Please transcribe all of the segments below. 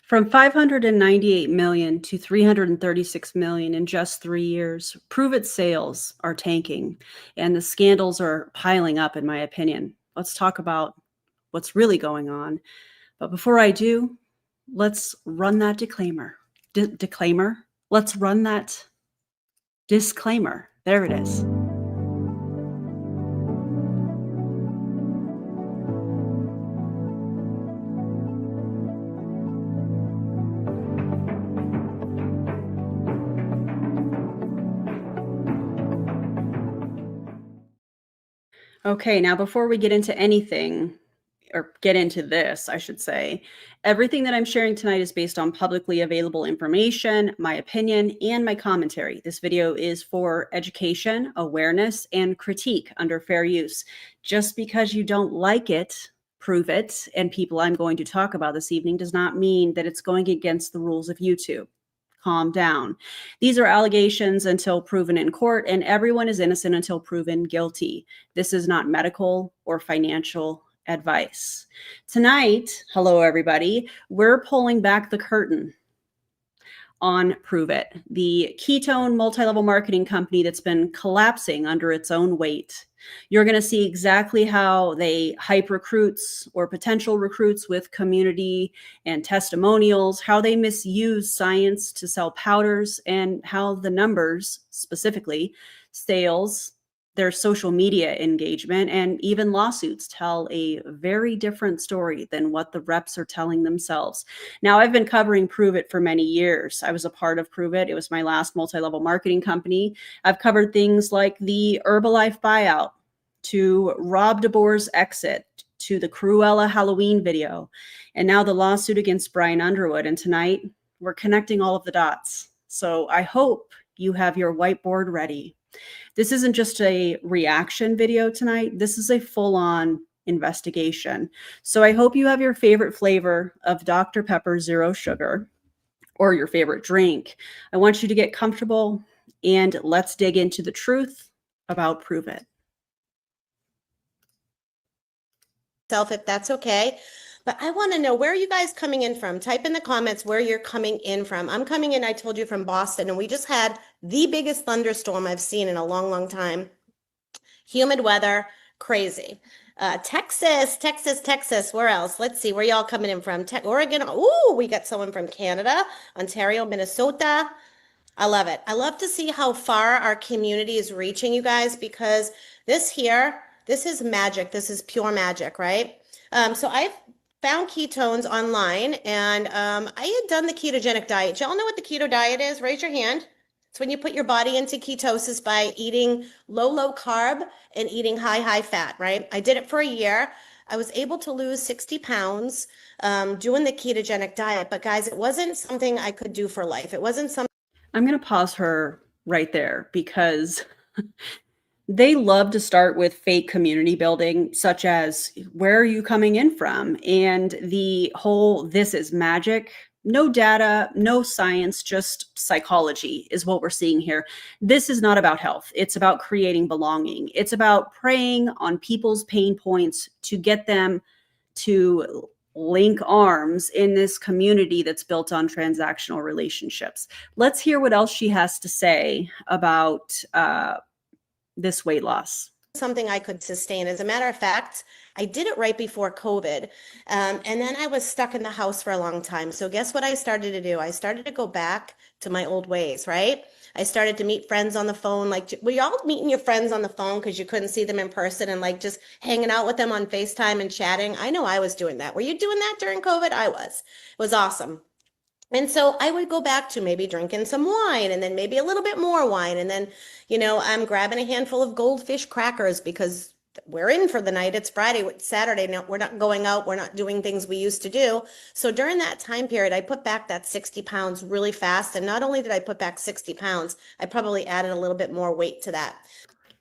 From 598 million to 336 million in just 3 years, Pruvit sales are tanking and the scandals are piling up, in my opinion. Let's talk about what's really going on. But before I do, let's run that disclaimer. Let's run that disclaimer. There it is. Okay, now before we get into anything, or get into this, I should say, everything that I'm sharing tonight is based on publicly available information, my opinion, and my commentary. This video is for education, awareness, and critique under fair use. Just because you don't like it, Pruvit, and people I'm going to talk about this evening does not mean that it's going against the rules of YouTube. Calm down. These are allegations until proven in court, and everyone is innocent until proven guilty. This is not medical or financial advice. Tonight, hello everybody, we're pulling back the curtain on Pruvit, the ketone multi-level marketing company that's been collapsing under its own weight. You're going to see exactly how they hype recruits or potential recruits with community and testimonials, how they misuse science to sell powders, and how the numbers, specifically sales, their social media engagement, and even lawsuits tell a very different story than what the reps are telling themselves. Now, I've been covering Pruvit for many years. I was a part of Pruvit. It was my last multi-level marketing company. I've covered things like the Herbalife Buyout, to Rob DeBoer's exit, to the Cruella Halloween video, and now the lawsuit against Brian Underwood. And tonight, we're connecting all of the dots. So I hope you have your whiteboard ready. This isn't just a reaction video tonight. This is a full-on investigation. So I hope you have your favorite flavor of Dr. Pepper Zero Sugar or your favorite drink. I want you to get comfortable and let's dig into the truth about Pruvit. If that's okay. But I want to know, where are you guys coming in from? Type in the comments where you're coming in from. I'm coming in, I told you, from Boston, and we just had the biggest thunderstorm I've seen in a long, long time. Humid weather, crazy. Texas. Where else? Let's see, where y'all coming in from? Oregon. Ooh, we got someone from Canada, Ontario, Minnesota. I love it. I love to see how far our community is reaching, you guys, because this is magic. This is pure magic, right? So I've found ketones online, and I had done the ketogenic diet. Y'all know what the keto diet is? Raise your hand. It's when you put your body into ketosis by eating low carb and eating high fat, right? I did it for a year. I was able to lose 60 pounds doing the ketogenic diet. But guys, it wasn't something I could do for life. It wasn't something. I'm going to pause her right there because they love to start with fake community building, such as, where are you coming in from? And the whole, this is magic. No data, no science, just psychology is what we're seeing here. This is not about health. It's about creating belonging. It's about preying on people's pain points to get them to link arms in this community that's built on transactional relationships. Let's hear what else she has to say about this weight loss. Something I could sustain. As a matter of fact, I did it right before COVID. And then I was stuck in the house for a long time. So guess what I started to do? I started to go back to my old ways, right? I started to meet friends on the phone. Like, were y'all meeting your friends on the phone because you couldn't see them in person, and like just hanging out with them on FaceTime and chatting? I know I was doing that. Were you doing that during COVID? I was. It was awesome. And so I would go back to maybe drinking some wine, and then maybe a little bit more wine. And then, I'm grabbing a handful of goldfish crackers because we're in for the night. It's Friday, it's Saturday. No, we're not going out. We're not doing things we used to do. So during that time period, I put back that 60 pounds really fast. And not only did I put back 60 pounds, I probably added a little bit more weight to that.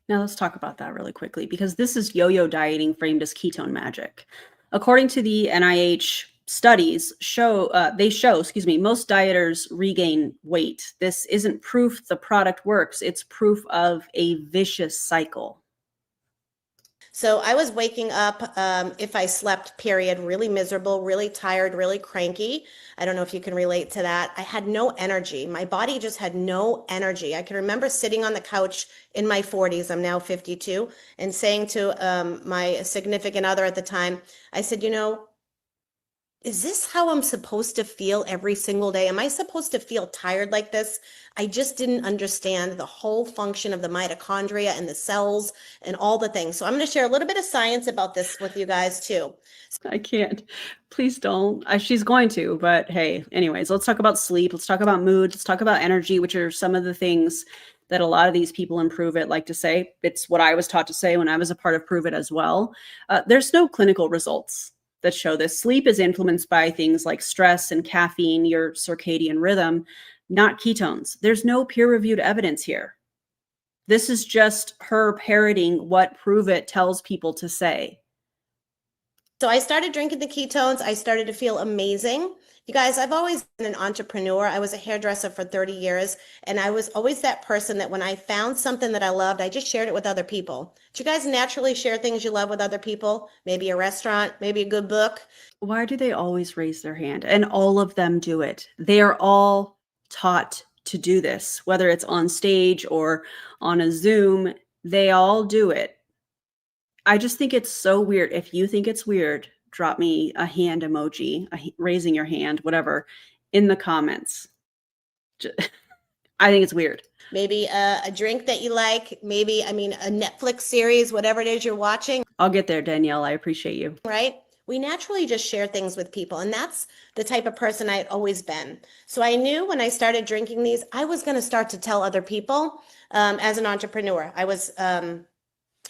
Now let's talk about that really quickly, because this is yo-yo dieting framed as ketone magic. According to the NIH studies show, most dieters regain weight. This isn't proof the product works. It's proof of a vicious cycle. So I was waking up, if I slept, period, really miserable, really tired, really cranky. I don't know if you can relate to that. I had no energy. My body just had no energy. I can remember sitting on the couch in my 40s, I'm now 52, and saying to my significant other at the time, I said, is this how I'm supposed to feel every single day? Am I supposed to feel tired like this? I just didn't understand the whole function of the mitochondria and the cells and all the things. So I'm going to share a little bit of science about this with you guys too. I can't. Please don't. She's going to, but hey, anyways, let's talk about sleep. Let's talk about mood. Let's talk about energy, which are some of the things that a lot of these people in Pruvit like to say. It's what I was taught to say when I was a part of Pruvit as well. There's no clinical results that show this. Sleep is influenced by things like stress and caffeine, your circadian rhythm, not ketones. There's no peer-reviewed evidence here. This is just her parroting what Pruvit tells people to say. So I started drinking the ketones. I started to feel amazing. You guys, I've always been an entrepreneur. I was a hairdresser for 30 years, and I was always that person that when I found something that I loved, I just shared it with other people. Do you guys naturally share things you love with other people? Maybe a restaurant, maybe a good book? Why do they always raise their hand? And all of them do it. They are all taught to do this, whether it's on stage or on a Zoom, they all do it. I just think it's so weird. If you think it's weird, drop me a hand emoji, raising your hand, whatever, in the comments. I think it's weird. Maybe a drink that you like, maybe, a Netflix series, whatever it is you're watching. I'll get there, Danielle. I appreciate you. Right? We naturally just share things with people. And that's the type of person I'd always been. So I knew when I started drinking these, I was going to start to tell other people as an entrepreneur.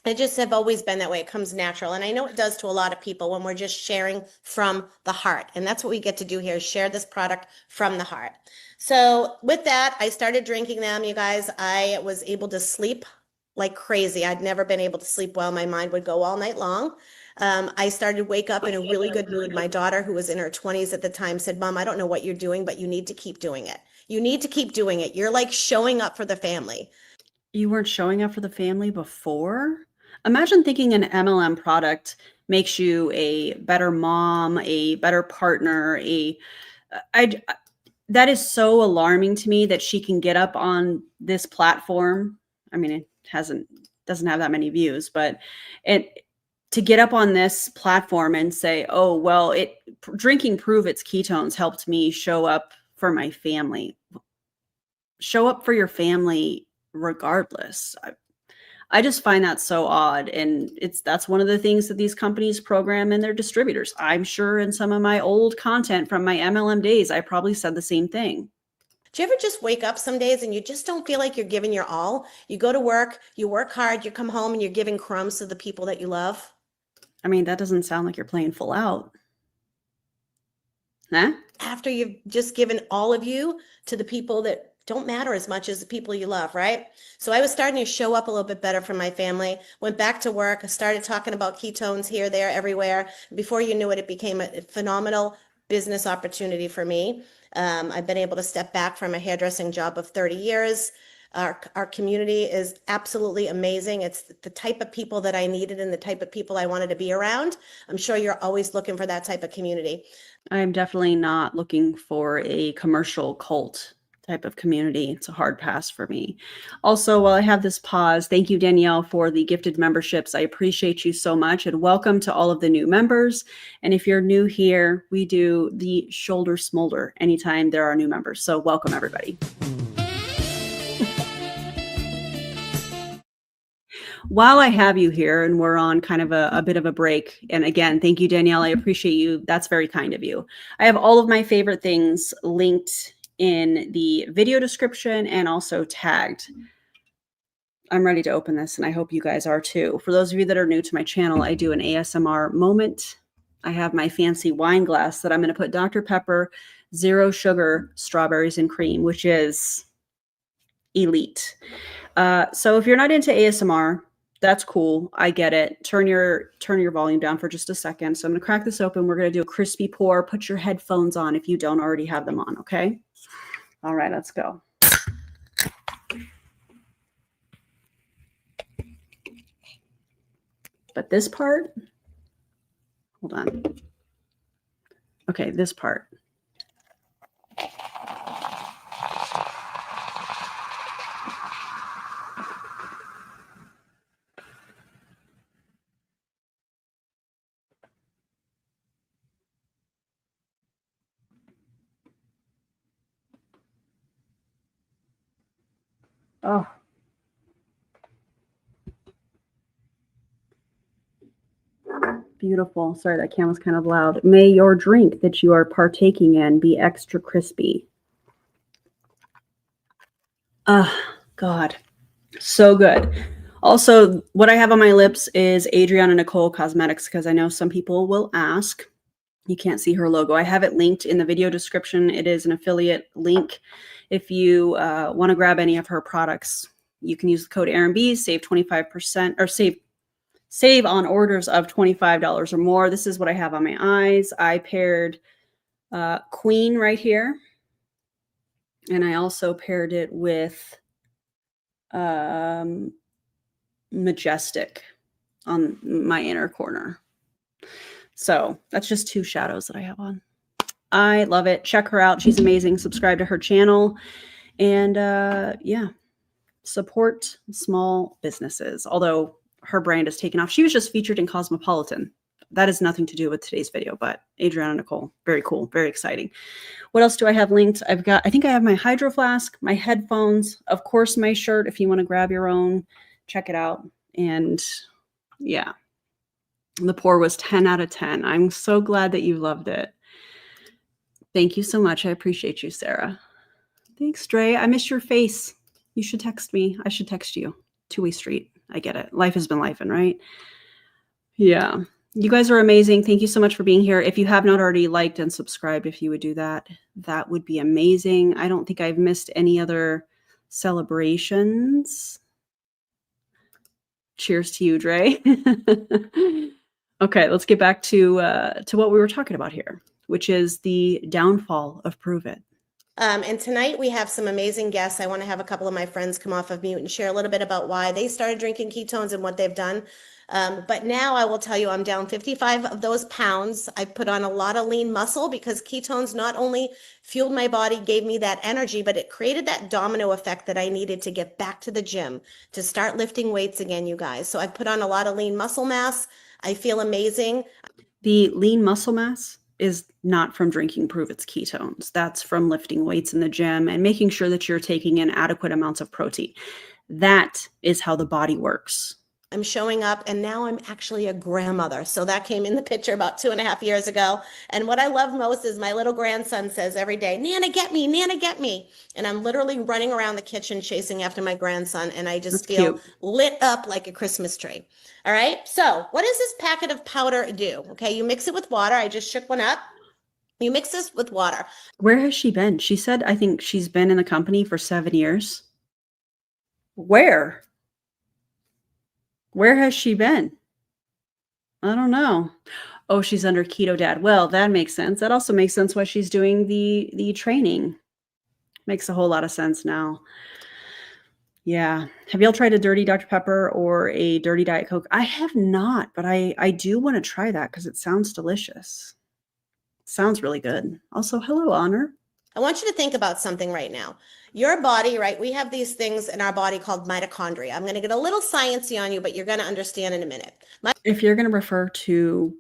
I just have always been that way. It comes natural. And I know it does to a lot of people when we're just sharing from the heart. And that's what we get to do here, is share this product from the heart. So with that, I started drinking them, you guys. I was able to sleep like crazy. I'd never been able to sleep well. My mind would go all night long. I started to wake up in a really good mood. My daughter, who was in her 20s at the time, said, Mom, I don't know what you're doing, but you need to keep doing it. You need to keep doing it. You're like showing up for the family. You weren't showing up for the family before? Imagine thinking an MLM product makes you a better mom, a better partner, that is so alarming to me that she can get up on this platform. I mean, it doesn't have that many views, but to get up on this platform and say, oh, well, drinking Pruvit's ketones helped me show up for my family. Show up for your family regardless. I just find that so odd. And that's one of the things that these companies program in their distributors. I'm sure in some of my old content from my MLM days, I probably said the same thing. Do you ever just wake up some days and you just don't feel like you're giving your all? You go to work, you work hard, you come home and you're giving crumbs to the people that you love? I mean, that doesn't sound like you're playing full out. Huh? After you've just given all of you to the people that don't matter as much as the people you love, right? So I was starting to show up a little bit better for my family, went back to work, I started talking about ketones here, there, everywhere. Before you knew it, it became a phenomenal business opportunity for me. I've been able to step back from a hairdressing job of 30 years. Our community is absolutely amazing. It's the type of people that I needed and the type of people I wanted to be around. I'm sure you're always looking for that type of community. I'm definitely not looking for a commercial cult type of community. It's a hard pass for me. Also, while I have this pause, thank you, Danielle, for the gifted memberships. I appreciate you so much, and welcome to all of the new members. And if you're new here, we do the shoulder smolder anytime there are new members. So welcome, everybody. While I have you here and we're on kind of a bit of a break, and again, thank you, Danielle. I appreciate you. That's very kind of you. I have all of my favorite things linked in the video description and also tagged. I'm ready to open this, and I hope you guys are too. For those of you that are new to my channel, I do an ASMR moment. I have my fancy wine glass that I'm going to put Dr. Pepper, 0 sugar, strawberries and cream, which is elite. So if you're not into ASMR, that's cool. I get it. Turn your volume down for just a second. So I'm going to crack this open. We're going to do a crispy pour. Put your headphones on if you don't already have them on, okay? All right, let's go. But this part, hold on. Okay, this part. Oh. Beautiful. Sorry, that can was kind of loud. May your drink that you are partaking in be extra crispy. God. So good. Also, what I have on my lips is Adriana Nicole Cosmetics, because I know some people will ask. You can't see her logo. I have it linked in the video description. It is an affiliate link. If you want to grab any of her products, you can use the code AARONB, save 25% or save on orders of $25 or more. This is what I have on my eyes. I paired Queen right here. And I also paired it with Majestic on my inner corner. So that's just 2 shadows that I have on. I love it. Check her out. She's amazing. Subscribe to her channel. And yeah, support small businesses. Although her brand is taken off. She was just featured in Cosmopolitan. That has nothing to do with today's video, but Adriana Nicole, very cool, very exciting. What else do I have linked? I think I have my Hydro Flask, my headphones, of course, my shirt. If you want to grab your own, check it out. And yeah, the pour was 10 out of 10. I'm so glad that you loved it. Thank you so much. I appreciate you, Sarah. Thanks, Dre. I miss your face. You should text me. I should text you. Two-way street. I get it. Life has been lifing, right? Yeah. You guys are amazing. Thank you so much for being here. If you have not already liked and subscribed, if you would do that, that would be amazing. I don't think I've missed any other celebrations. Cheers to you, Dre. Okay, let's get back to what we were talking about here, which is the downfall of Pruvit. And tonight we have some amazing guests. I want to have a couple of my friends come off of mute and share a little bit about why they started drinking ketones and what they've done. But now I will tell you, I'm down 55 of those pounds. I put on a lot of lean muscle because ketones not only fueled my body, gave me that energy, but it created that domino effect that I needed to get back to the gym, to start lifting weights again, you guys. So I've put on a lot of lean muscle mass. I feel amazing. The lean muscle mass is not from drinking Pruvit's ketones. That's from lifting weights in the gym and making sure that you're taking in adequate amounts of protein. That is how the body works. I'm showing up, and now I'm actually a grandmother. So that came in the picture about 2.5 years ago. And what I love most is my little grandson says every day, Nana, get me, Nana, get me. And I'm literally running around the kitchen chasing after my grandson, and I just feel lit up like a Christmas tree. All right. So what does this packet of powder do? Okay. You mix it with water. I just shook one up. You mix this with water. Where has she been? She said, I think she's been in the company for 7 years. Where has she been? I don't know. Oh, she's under Keto Dad. Well, that makes sense. That also makes sense why she's doing the training. Makes a whole lot of sense now. Yeah. Have y'all tried a dirty Dr. Pepper or a dirty Diet Coke? I have not, but I do want to try that because it sounds delicious. Sounds really good. Also, hello, Honor. I want you to think about something right now. Your body, right? We have these things in our body called mitochondria. I'm going to get a little sciencey on you, but you're going to understand in a minute. If you're going to refer to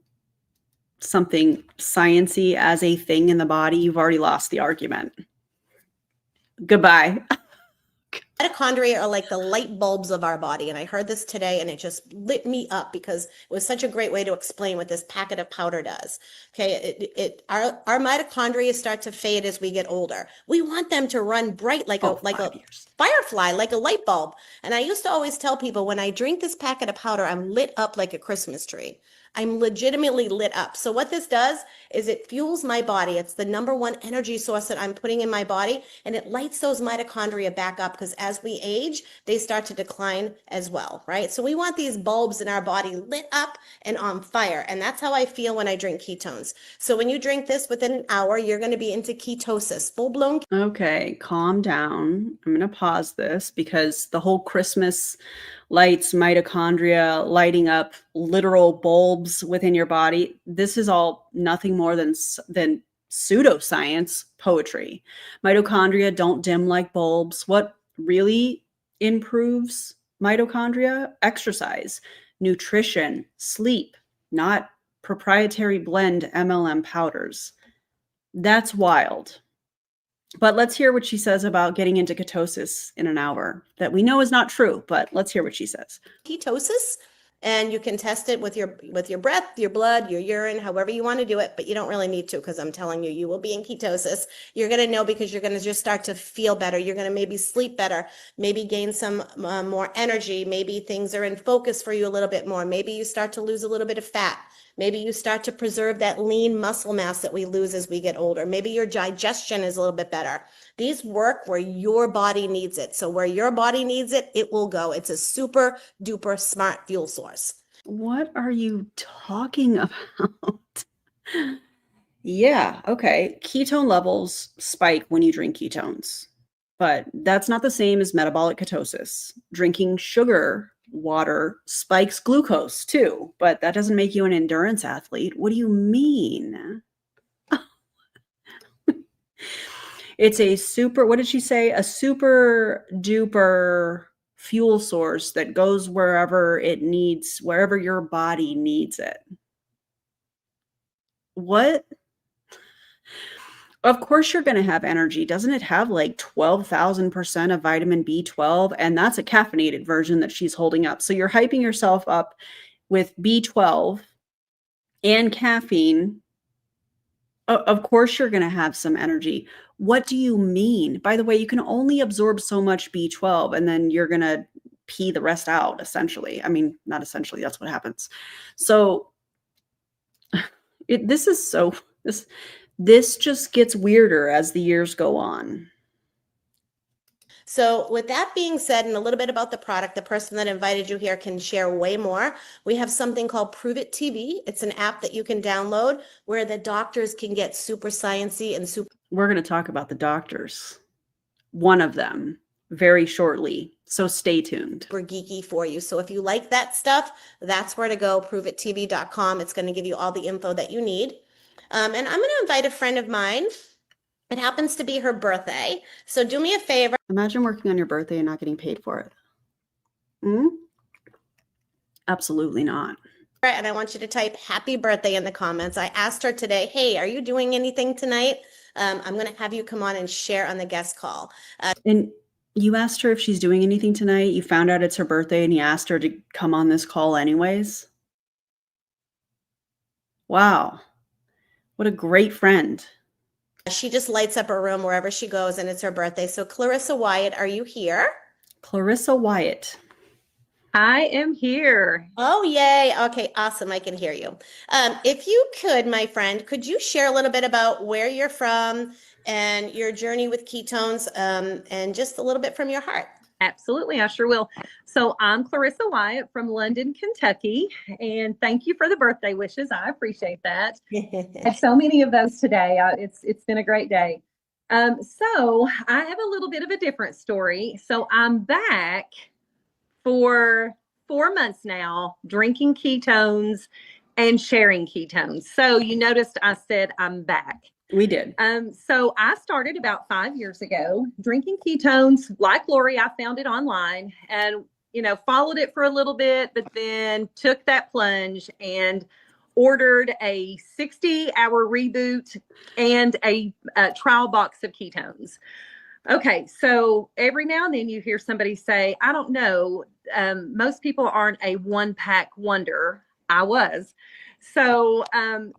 something sciencey as a thing in the body, you've already lost the argument. Goodbye. Mitochondria are like the light bulbs of our body. And I heard this today and it just lit me up because it was such a great way to explain what this packet of powder does. Okay. Our mitochondria start to fade as we get older. We want them to run bright like a firefly, like a light bulb. And I used to always tell people when I drink this packet of powder, I'm lit up like a Christmas tree. I'm legitimately lit up. So what this does is it fuels my body. It's the #1 energy source that I'm putting in my body, and it lights those mitochondria back up because as we age, they start to decline as well, right? So we want these bulbs in our body lit up and on fire, and that's how I feel when I drink ketones. So when you drink this within an hour, you're going to be into ketosis, full-blown. Okay, calm down. I'm going to pause this because the whole Christmas lights, mitochondria lighting up literal bulbs within your body. This is all nothing more than pseudoscience poetry. Mitochondria don't dim like bulbs. What really improves mitochondria? Exercise, nutrition, sleep, not proprietary blend MLM powders. That's wild. But let's hear what she says about getting into ketosis in an hour that we know is not true, but let's hear what she says. Ketosis, and you can test it with your breath, your blood, your urine, however you want to do it, but you don't really need to, because I'm telling you, you will be in ketosis. You're going to know because you're going to just start to feel better. You're going to maybe sleep better, maybe gain some more energy. Maybe things are in focus for you a little bit more. Maybe you start to lose a little bit of fat. Maybe you start to preserve that lean muscle mass that we lose as we get older. Maybe your digestion is a little bit better. These work where your body needs it. So where your body needs it, it will go. It's a super duper smart fuel source. What are you talking about? Yeah, okay. Ketone levels spike when you drink ketones, but that's not the same as metabolic ketosis. Drinking sugar water spikes glucose too, but that doesn't make you an endurance athlete. What do you mean? It's a super, what did she say? A super duper fuel source that goes wherever it needs, wherever your body needs it. What? Of course you're going to have energy. Doesn't it have like 12,000% of vitamin B12? And that's a caffeinated version that she's holding up. So you're hyping yourself up with B12 and caffeine. Of course you're going to have some energy. What do you mean? By the way, you can only absorb so much B12 and then you're going to pee the rest out, essentially. I mean, not essentially, that's what happens. So this just gets weirder as the years go on. So with that being said, and a little bit about the product, the person that invited you here can share way more. We have something called Pruvit TV. It's an app that you can download where the doctors can get super sciencey and super. We're going to talk about the doctors, one of them, very shortly. So stay tuned. Super geeky for you. So if you like that stuff, that's where to go, pruvittv.com. It's going to give you all the info that you need. And I'm going to invite a friend of mine. It happens to be her birthday. So do me a favor. Imagine working on your birthday and not getting paid for it. Absolutely not. And I want you to type happy birthday in the comments. I asked her today, hey, are you doing anything tonight? I'm going to have you come on and share on the guest call. And you asked her if she's doing anything tonight. You found out it's her birthday and you asked her to come on this call anyways. Wow. What a great friend. She just lights up her room wherever she goes, and it's her birthday. So Clarissa Wyatt, are you here? Clarissa Wyatt. I am here. Oh, yay. Okay, awesome. I can hear you. If you could, my friend, could you share a little bit about where you're from and your journey with ketones, and just a little bit from your heart? Absolutely, I sure will. So I'm Clarissa Wyatt from London, Kentucky, and thank you for the birthday wishes. I appreciate that. I had so many of those today. It's been a great day. So I have a little bit of a different story. So I'm back for 4 months now, drinking ketones and sharing ketones. So you noticed I said I'm back. We did. So I started about 5 years ago drinking ketones. Like Lori, I found it online and, followed it for a little bit, but then took that plunge and ordered a 60-hour reboot and a trial box of ketones. Okay, so every now and then you hear somebody say, I don't know, most people aren't a one-pack wonder. I was. So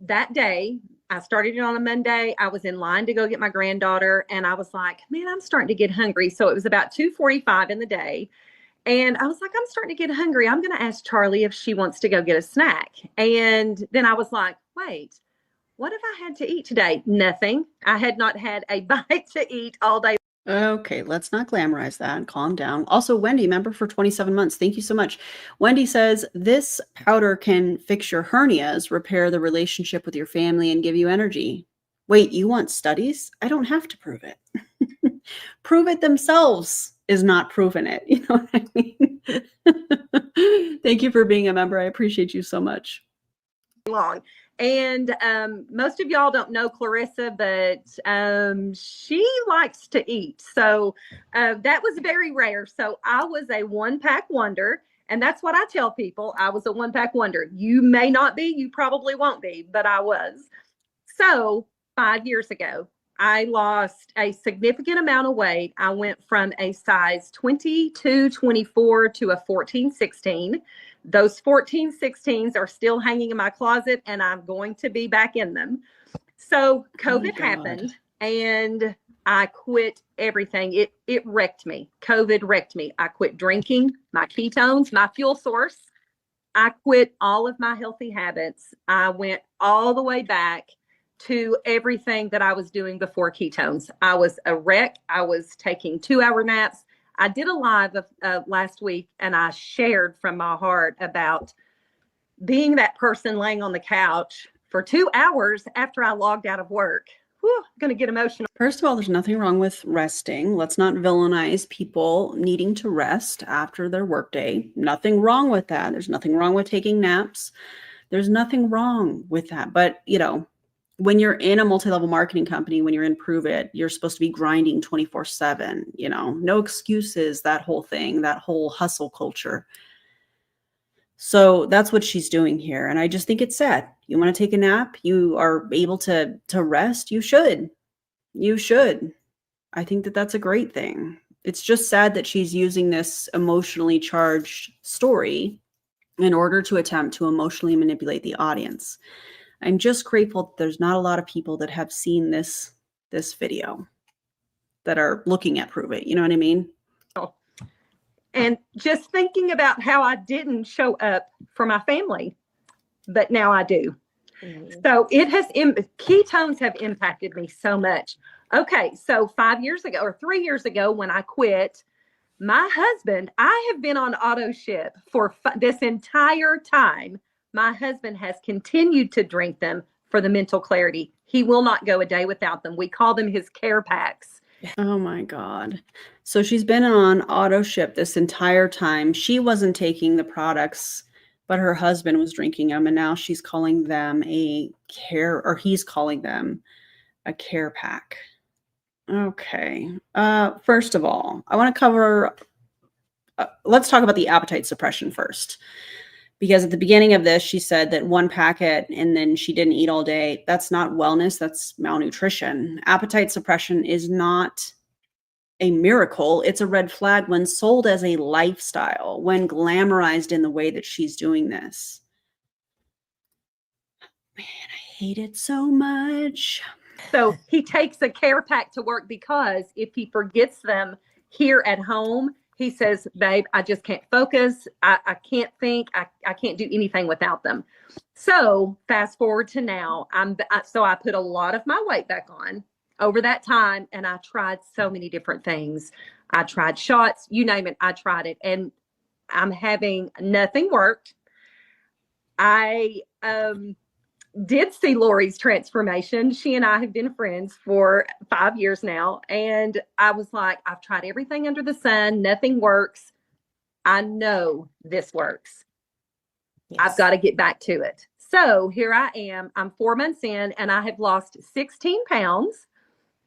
that day, I started it on a Monday. I was in line to go get my granddaughter, and I was like, man, I'm starting to get hungry. So it was about 2:45 in the day. And I was like, I'm starting to get hungry. I'm going to ask Charlie if she wants to go get a snack. And then I was like, wait, what have I had to eat today? Nothing. I had not had a bite to eat all day. Okay, let's not glamorize that and calm down. Also, Wendy, member for 27 months. Thank you so much. Wendy says, this powder can fix your hernias, repair the relationship with your family, and give you energy. Wait, you want studies? I don't have to prove it. Pruvit themselves is not proving it. You know what I mean? Thank you for being a member. I appreciate you so much. Long. And most of y'all don't know Clarissa, but she likes to eat. So that was very rare. So I was a one-pack wonder. And that's what I tell people. I was a one-pack wonder. You may not be, you probably won't be, but I was. So 5 years ago, I lost a significant amount of weight. I went from a size 22, 24 to a 14, 16. Those 14, 16s are still hanging in my closet, and I'm going to be back in them. So COVID happened, and I quit everything. It wrecked me. COVID wrecked me. I quit drinking, my ketones, my fuel source. I quit all of my healthy habits. I went all the way back to everything that I was doing before ketones. I was a wreck. I was taking 2-hour naps. I did a live last week, and I shared from my heart about being that person laying on the couch for 2 hours after I logged out of work. Whew, I'm going to get emotional. First of all, there's nothing wrong with resting. Let's not villainize people needing to rest after their workday. Nothing wrong with that. There's nothing wrong with taking naps. There's nothing wrong with that. But, you know, when you're in a multi-level marketing company, when you're in Pruvit, you're supposed to be grinding 24/7, you know, no excuses, that whole thing, that whole hustle culture. So that's what she's doing here. And I just think it's sad. You want to take a nap? You are able to rest? You should. You should. I think that that's a great thing. It's just sad that she's using this emotionally charged story in order to attempt to emotionally manipulate the audience. I'm just grateful that there's not a lot of people that have seen this video that are looking at Pruvit. You know what I mean? And just thinking about how I didn't show up for my family, but now I do. So it has, ketones have impacted me so much. Okay, so 5 years ago or 3 years ago when I quit, my husband, I have been on auto ship for this entire time. My husband has continued to drink them for the mental clarity. He will not go a day without them. We call them his care packs. Oh my God. So she's been on auto ship this entire time. She wasn't taking the products, but her husband was drinking them. And now she's calling them a care, or he's calling them a care pack. Okay. First of all, I want to cover, let's talk about the appetite suppression first. Because at the beginning of this, she said that 1 packet and then she didn't eat all day. That's not wellness. That's malnutrition. Appetite suppression is not a miracle. It's a red flag when sold as a lifestyle, when glamorized in the way that she's doing this. Man, I hate it so much. So he takes a care pack to work because if he forgets them here at home, he says, babe, I just can't focus. I can't think. I can't do anything without them. So fast forward to now, so I put a lot of my weight back on over that time. And I tried so many different things. I tried shots, you name it. I tried it. And I'm having nothing worked. I did see Lori's transformation. She and I have been friends for 5 years now. And I was like, I've tried everything under the sun. Nothing works. I know this works. Yes. I've got to get back to it. So here I am. I'm 4 months in and I have lost 16 pounds.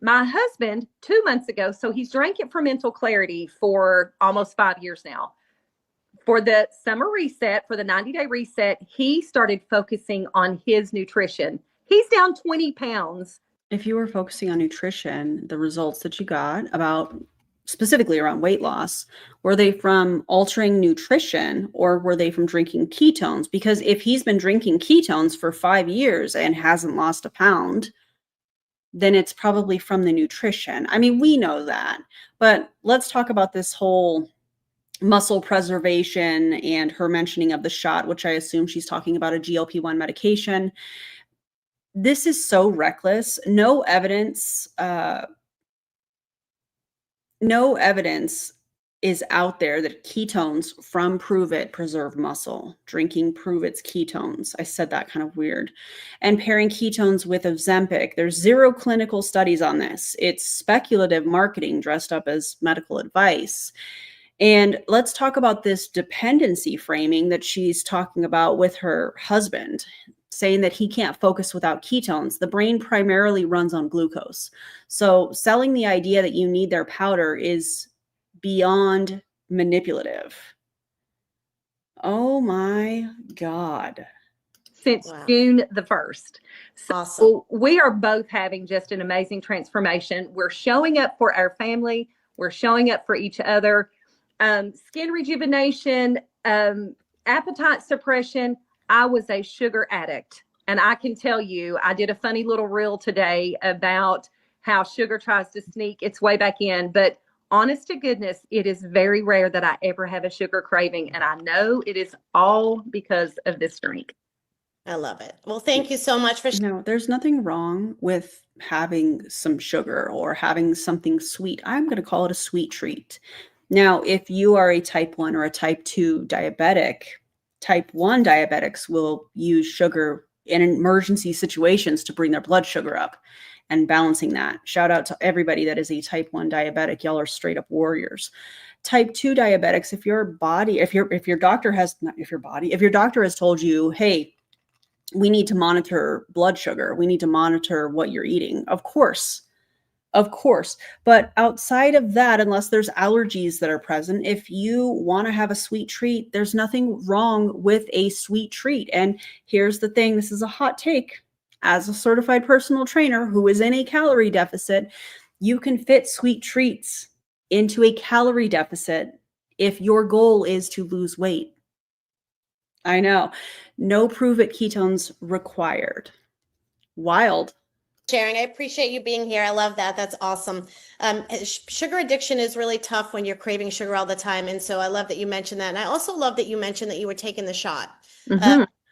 My husband 2 months ago, so he's drank it for mental clarity for almost 5 years now. For the summer reset, for the 90-day reset, he started focusing on his nutrition. He's down 20 pounds. If you were focusing on nutrition, the results that you got about specifically around weight loss, were they from altering nutrition or were they from drinking ketones? Because if he's been drinking ketones for 5 years and hasn't lost a pound, then it's probably from the nutrition. I mean, we know that, but let's talk about this whole muscle preservation and her mentioning of the shot, which I assume she's talking about a GLP-1 medication. This is so reckless. No evidence is out there that ketones from Pruvit preserve muscle. Drinking Pruvit's ketones. I said that kind of weird. And pairing ketones with Ozempic. There's 0 clinical studies on this. It's speculative marketing dressed up as medical advice. And let's talk about this dependency framing that she's talking about with her husband, saying that he can't focus without ketones. The brain primarily runs on glucose. So selling the idea that you need their powder is beyond manipulative. Oh my God. Since Wow. June the 1st. So Awesome. we are both having just an amazing transformation. We're showing up for our family. We're showing up for each other. Skin rejuvenation, appetite suppression. I was a sugar addict. And I can tell you, I did a funny little reel today about how sugar tries to sneak its way back in. But honest to goodness, it is very rare that I ever have a sugar craving. And I know it is all because of this drink. I love it. Well, thank you so much for No, there's nothing wrong with having some sugar or having something sweet. I'm going to call it a sweet treat. Now, if you are a type 1 or a type 2 diabetic, type 1 diabetics will use sugar in emergency situations to bring their blood sugar up and balancing that. Shout out to everybody that is a type 1 diabetic. Y'all are straight up warriors. Type 2 diabetics, if your doctor has told you, hey, we need to monitor blood sugar, we need to monitor what you're eating, of course. But outside of that, unless there's allergies that are present, if you want to have a sweet treat, there's nothing wrong with a sweet treat. And here's the thing, this is a hot take. As a certified personal trainer who is in a calorie deficit, you can fit sweet treats into a calorie deficit if your goal is to lose weight. I know. No Pruvit ketones required. Wild. sharing. I appreciate you being here. I love that. That's awesome. Sugar addiction is really tough when you're craving sugar all the time. And so I love that you mentioned that. And I also love that you mentioned that you were taking the shot.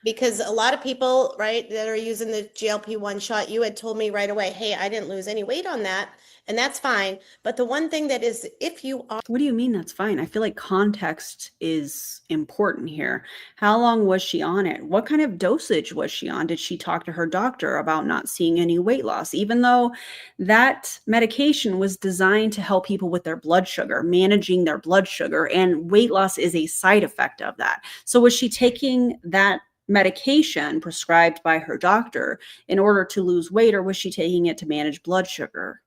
Because a lot of people, right, that are using the GLP-1 shot, you had told me right away, hey, I didn't lose any weight on that. And that's fine. But the one thing that is, if you are. What do you mean that's fine? I feel like context is important here. How long was she on it? What kind of dosage was she on? Did she talk to her doctor about not seeing any weight loss? Even though that medication was designed to help people with their blood sugar, managing their blood sugar, and weight loss is a side effect of that. So was she taking that medication prescribed by her doctor in order to lose weight, or was she taking it to manage blood sugar?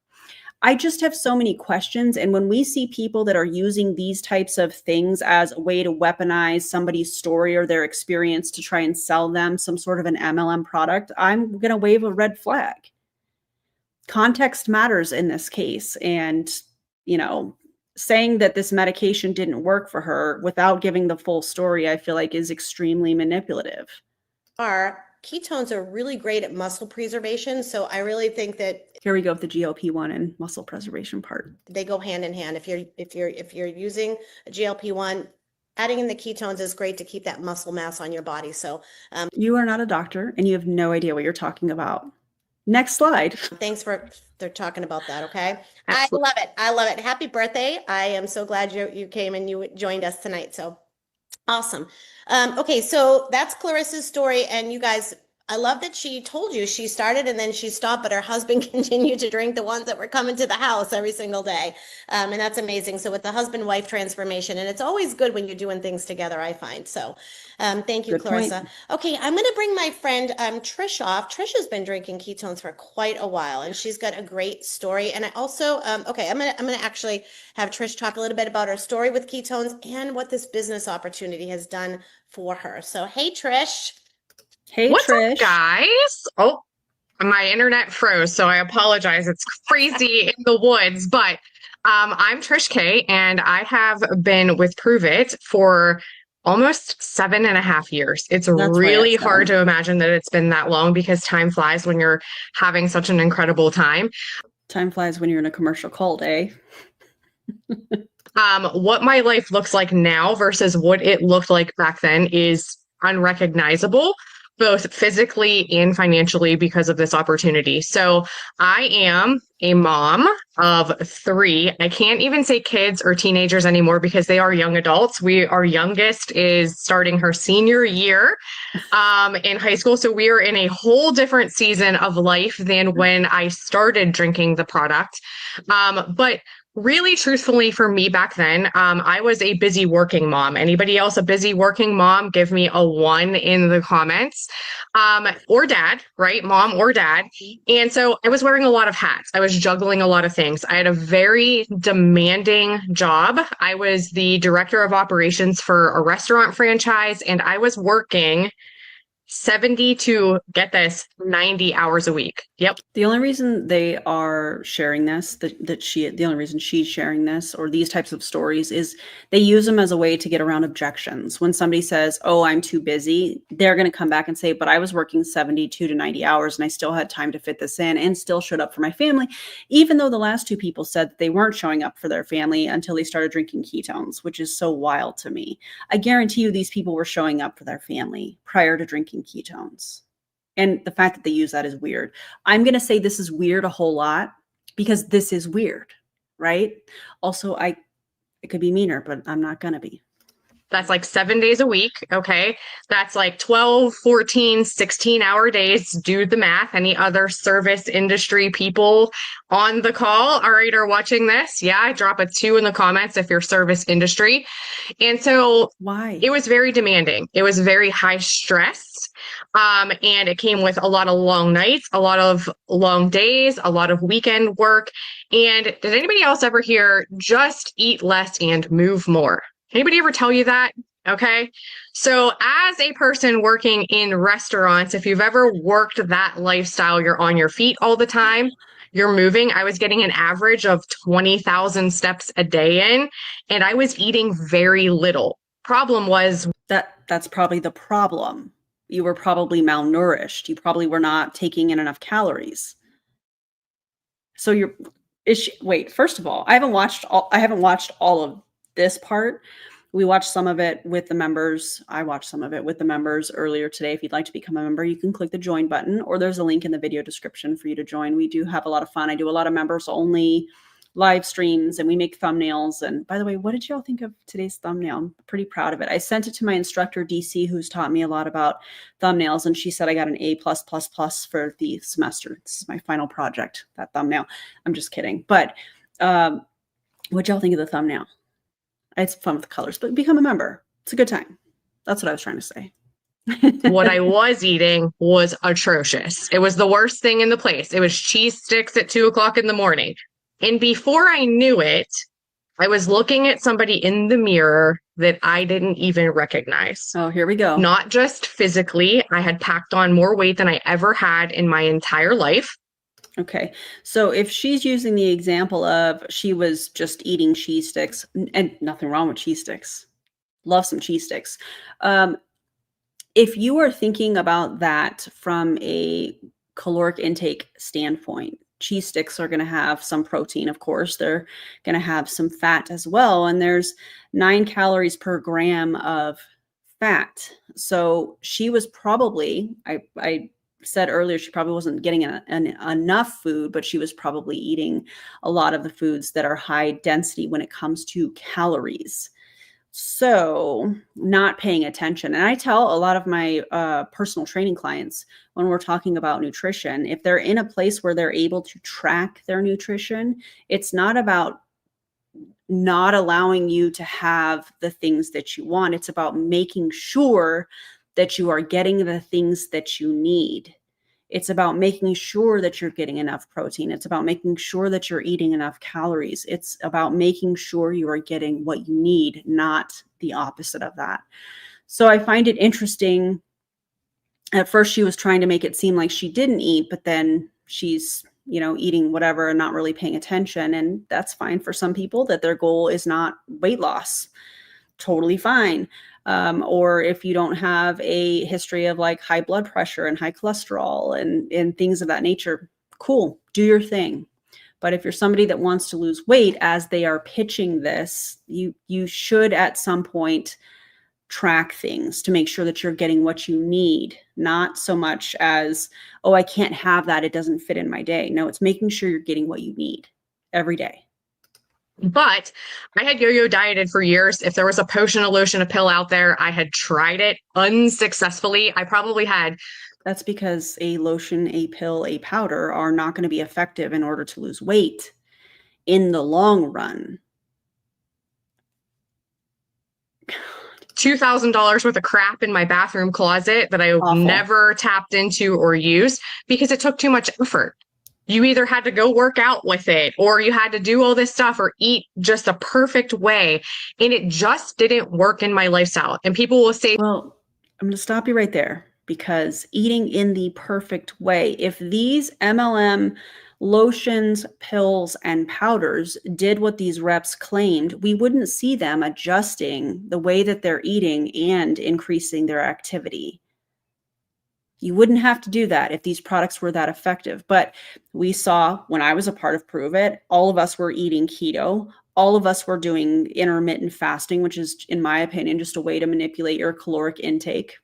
I just have so many questions. And when we see people that are using these types of things as a way to weaponize somebody's story or their experience to try and sell them some sort of an MLM product, I'm going to wave a red flag. Context matters in this case. And, you know, saying that this medication didn't work for her without giving the full story, I feel like is extremely manipulative. Ketones are really great at muscle preservation. So I really think that here we go with the GLP-1 and muscle preservation part. They go hand in hand. If you're using a GLP-1, adding in the ketones is great to keep that muscle mass on your body. So you are not a doctor and you have no idea what you're talking about. Next slide. Thanks for talking about that. Okay. Absolutely. I love it. Happy birthday. I am so glad you came and you joined us tonight. So awesome. Okay. So that's Clarissa's story. And you guys, I love that she told you she started and then she stopped, but her husband continued to drink the ones that were coming to the house every single day. And that's amazing. So with the husband-wife transformation, and it's always good when you're doing things together, I find. So thank you, Good Clarissa. point. Okay, I'm going to bring my friend Trish off. Trish has been drinking ketones for quite a while, and she's got a great story. And I also, okay, I'm gonna actually have Trish talk a little bit about her story with ketones and what this business opportunity has done for her. So, hey, Trish. Hey, What's Trish. up, guys? Oh, my internet froze, so I apologize. It's crazy in the woods, but I'm Trish K, and I have been with Pruvit for almost 7.5 years. It's really hard to imagine that it's been that long because time flies when you're having such an incredible time. Time flies when you're in a commercial cult, eh? What my life looks like now versus what it looked like back then is unrecognizable. both physically and financially because of this opportunity. So I am a mom of 3. I can't even say kids or teenagers anymore because they are young adults. Our youngest is starting her senior year in high school. So we are in a whole different season of life than when I started drinking the product. But really, truthfully, for me back then, I was a busy working mom. Anybody else a busy working mom? Give me a 1 in the comments. Or dad, right? Mom or dad. And so I was wearing a lot of hats. I was juggling a lot of things. I had a very demanding job. I was the director of operations for a restaurant franchise, and I was working 70 to, get this, 90 hours a week. Yep. The only reason they are sharing this, the only reason she's sharing this or these types of stories is they use them as a way to get around objections. When somebody says, oh, I'm too busy, they're going to come back and say, but I was working 72 to 90 hours and I still had time to fit this in and still showed up for my family, even though the last 2 people said that they weren't showing up for their family until they started drinking ketones, which is so wild to me. I guarantee you these people were showing up for their family prior to drinking ketones. And the fact that they use that is weird. I'm going to say this is weird a whole lot because this is weird, right? Also, it could be meaner, but I'm not going to be. That's like 7 days a week. Okay. That's like 12, 14, 16-hour days. Do the math. Any other service industry people on the call, all right, are watching this? Yeah. Drop a 2 in the comments if you're service industry. And so why? It was very demanding. It was very high stress. And it came with a lot of long nights, a lot of long days, a lot of weekend work. And did anybody else ever hear just eat less and move more? Anybody ever tell you that? Okay. So as a person working in restaurants, if you've ever worked that lifestyle, you're on your feet all the time, you're moving. I was getting an average of 20,000 steps a day in, and I was eating very little. Problem was that's probably the problem. You were probably malnourished. You probably were not taking in enough calories. So wait, first of all, I haven't watched all of this part. We watched some of it with the members. I watched some of it with the members earlier today. If you'd like to become a member, you can click the join button, or there's a link in the video description for you to join. We do have a lot of fun. I do a lot of members only live streams, and we make thumbnails. And by the way, what did y'all think of today's thumbnail? I'm pretty proud of it. I sent it to my instructor, DC, who's taught me a lot about thumbnails, and she said I got an A+++ for the semester. This is my final project, that thumbnail. I'm just kidding. But what y'all think of the thumbnail? It's fun with the colors, but become a member. It's a good time. That's what I was trying to say. What I was eating was atrocious. It was the worst thing in the place. It was cheese sticks at 2:00 in the morning. And before I knew it, I was looking at somebody in the mirror that I didn't even recognize. Oh, here we go. Not just physically. I had packed on more weight than I ever had in my entire life. Okay. So if she's using the example of she was just eating cheese sticks, and nothing wrong with cheese sticks. Love some cheese sticks. If you are thinking about that from a caloric intake standpoint, cheese sticks are going to have some protein, of course. They're going to have some fat as well. And there's 9 calories per gram of fat. So she was probably, I said earlier, she probably wasn't getting enough food, but she was probably eating a lot of the foods that are high density when it comes to calories. So not paying attention. And I tell a lot of my personal training clients when we're talking about nutrition, if they're in a place where they're able to track their nutrition, it's not about not allowing you to have the things that you want. It's about making sure that you are getting the things that you need. It's about making sure that you're getting enough protein. It's about making sure that you're eating enough calories. It's about making sure you are getting what you need, not the opposite of that. So I find it interesting. At first, she was trying to make it seem like she didn't eat, but then she's, eating whatever and not really paying attention. And that's fine for some people, that their goal is not weight loss. Totally fine. Or if you don't have a history of like high blood pressure and high cholesterol and things of that nature, cool, do your thing. But if you're somebody that wants to lose weight as they are pitching this, you should at some point track things to make sure that you're getting what you need, not so much as, oh, I can't have that, it doesn't fit in my day. No, it's making sure you're getting what you need every day. But I had yo-yo dieted for years. If there was a potion, a lotion, a pill out there, I had tried it unsuccessfully. I probably had. That's because a lotion, a pill, a powder are not going to be effective in order to lose weight in the long run. $2,000 worth of crap in my bathroom closet that I Awful. never tapped into or used because it took too much effort. You either had to go work out with it or you had to do all this stuff or eat just a perfect way. And it just didn't work in my lifestyle. And people will say, well, I'm going to stop you right there, because eating in the perfect way, if these MLM lotions, pills, and powders did what these reps claimed, we wouldn't see them adjusting the way that they're eating and increasing their activity. You wouldn't have to do that if these products were that effective. But we saw when I was a part of Pruvit, all of us were eating keto. All of us were doing intermittent fasting, which is, in my opinion, just a way to manipulate your caloric intake.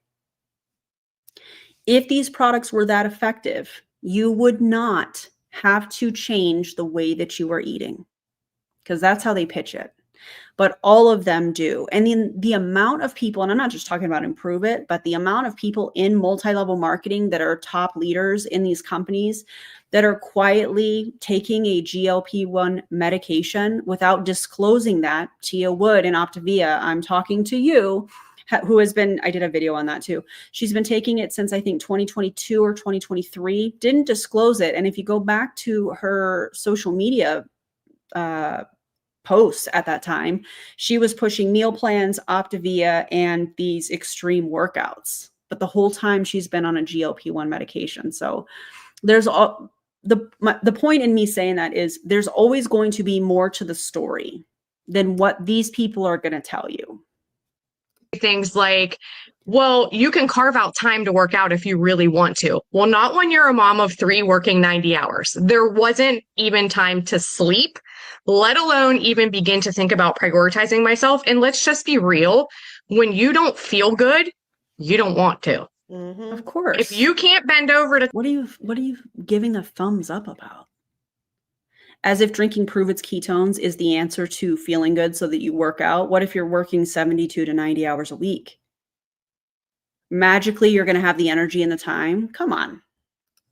If these products were that effective, you would not have to change the way that you are eating, because that's how they pitch it. But all of them do. And the amount of people, and I'm not just talking about Improve It, but the amount of people in multi-level marketing that are top leaders in these companies that are quietly taking a GLP-1 medication without disclosing that. Tia Wood and Optavia, I'm talking to you, who has been, I did a video on that too. She's been taking it since I think 2022 or 2023, didn't disclose it. And if you go back to her social media posts at that time, she was pushing meal plans, Optavia, and these extreme workouts. But the whole time she's been on a GLP-1 medication. So there's all the point in me saying that is there's always going to be more to the story than what these people are going to tell you. Things like, well, you can carve out time to work out if you really want to. Well, not when you're a mom of 3 working 90 hours. There wasn't even time to sleep, let alone even begin to think about prioritizing myself. And let's just be real. When you don't feel good, you don't want to. Mm-hmm. Of course. If you can't bend over to... What are you giving the thumbs up about? As if drinking Pruvit's ketones is the answer to feeling good so that you work out. What if you're working 72 to 90 hours a week? Magically, you're going to have the energy and the time? Come on.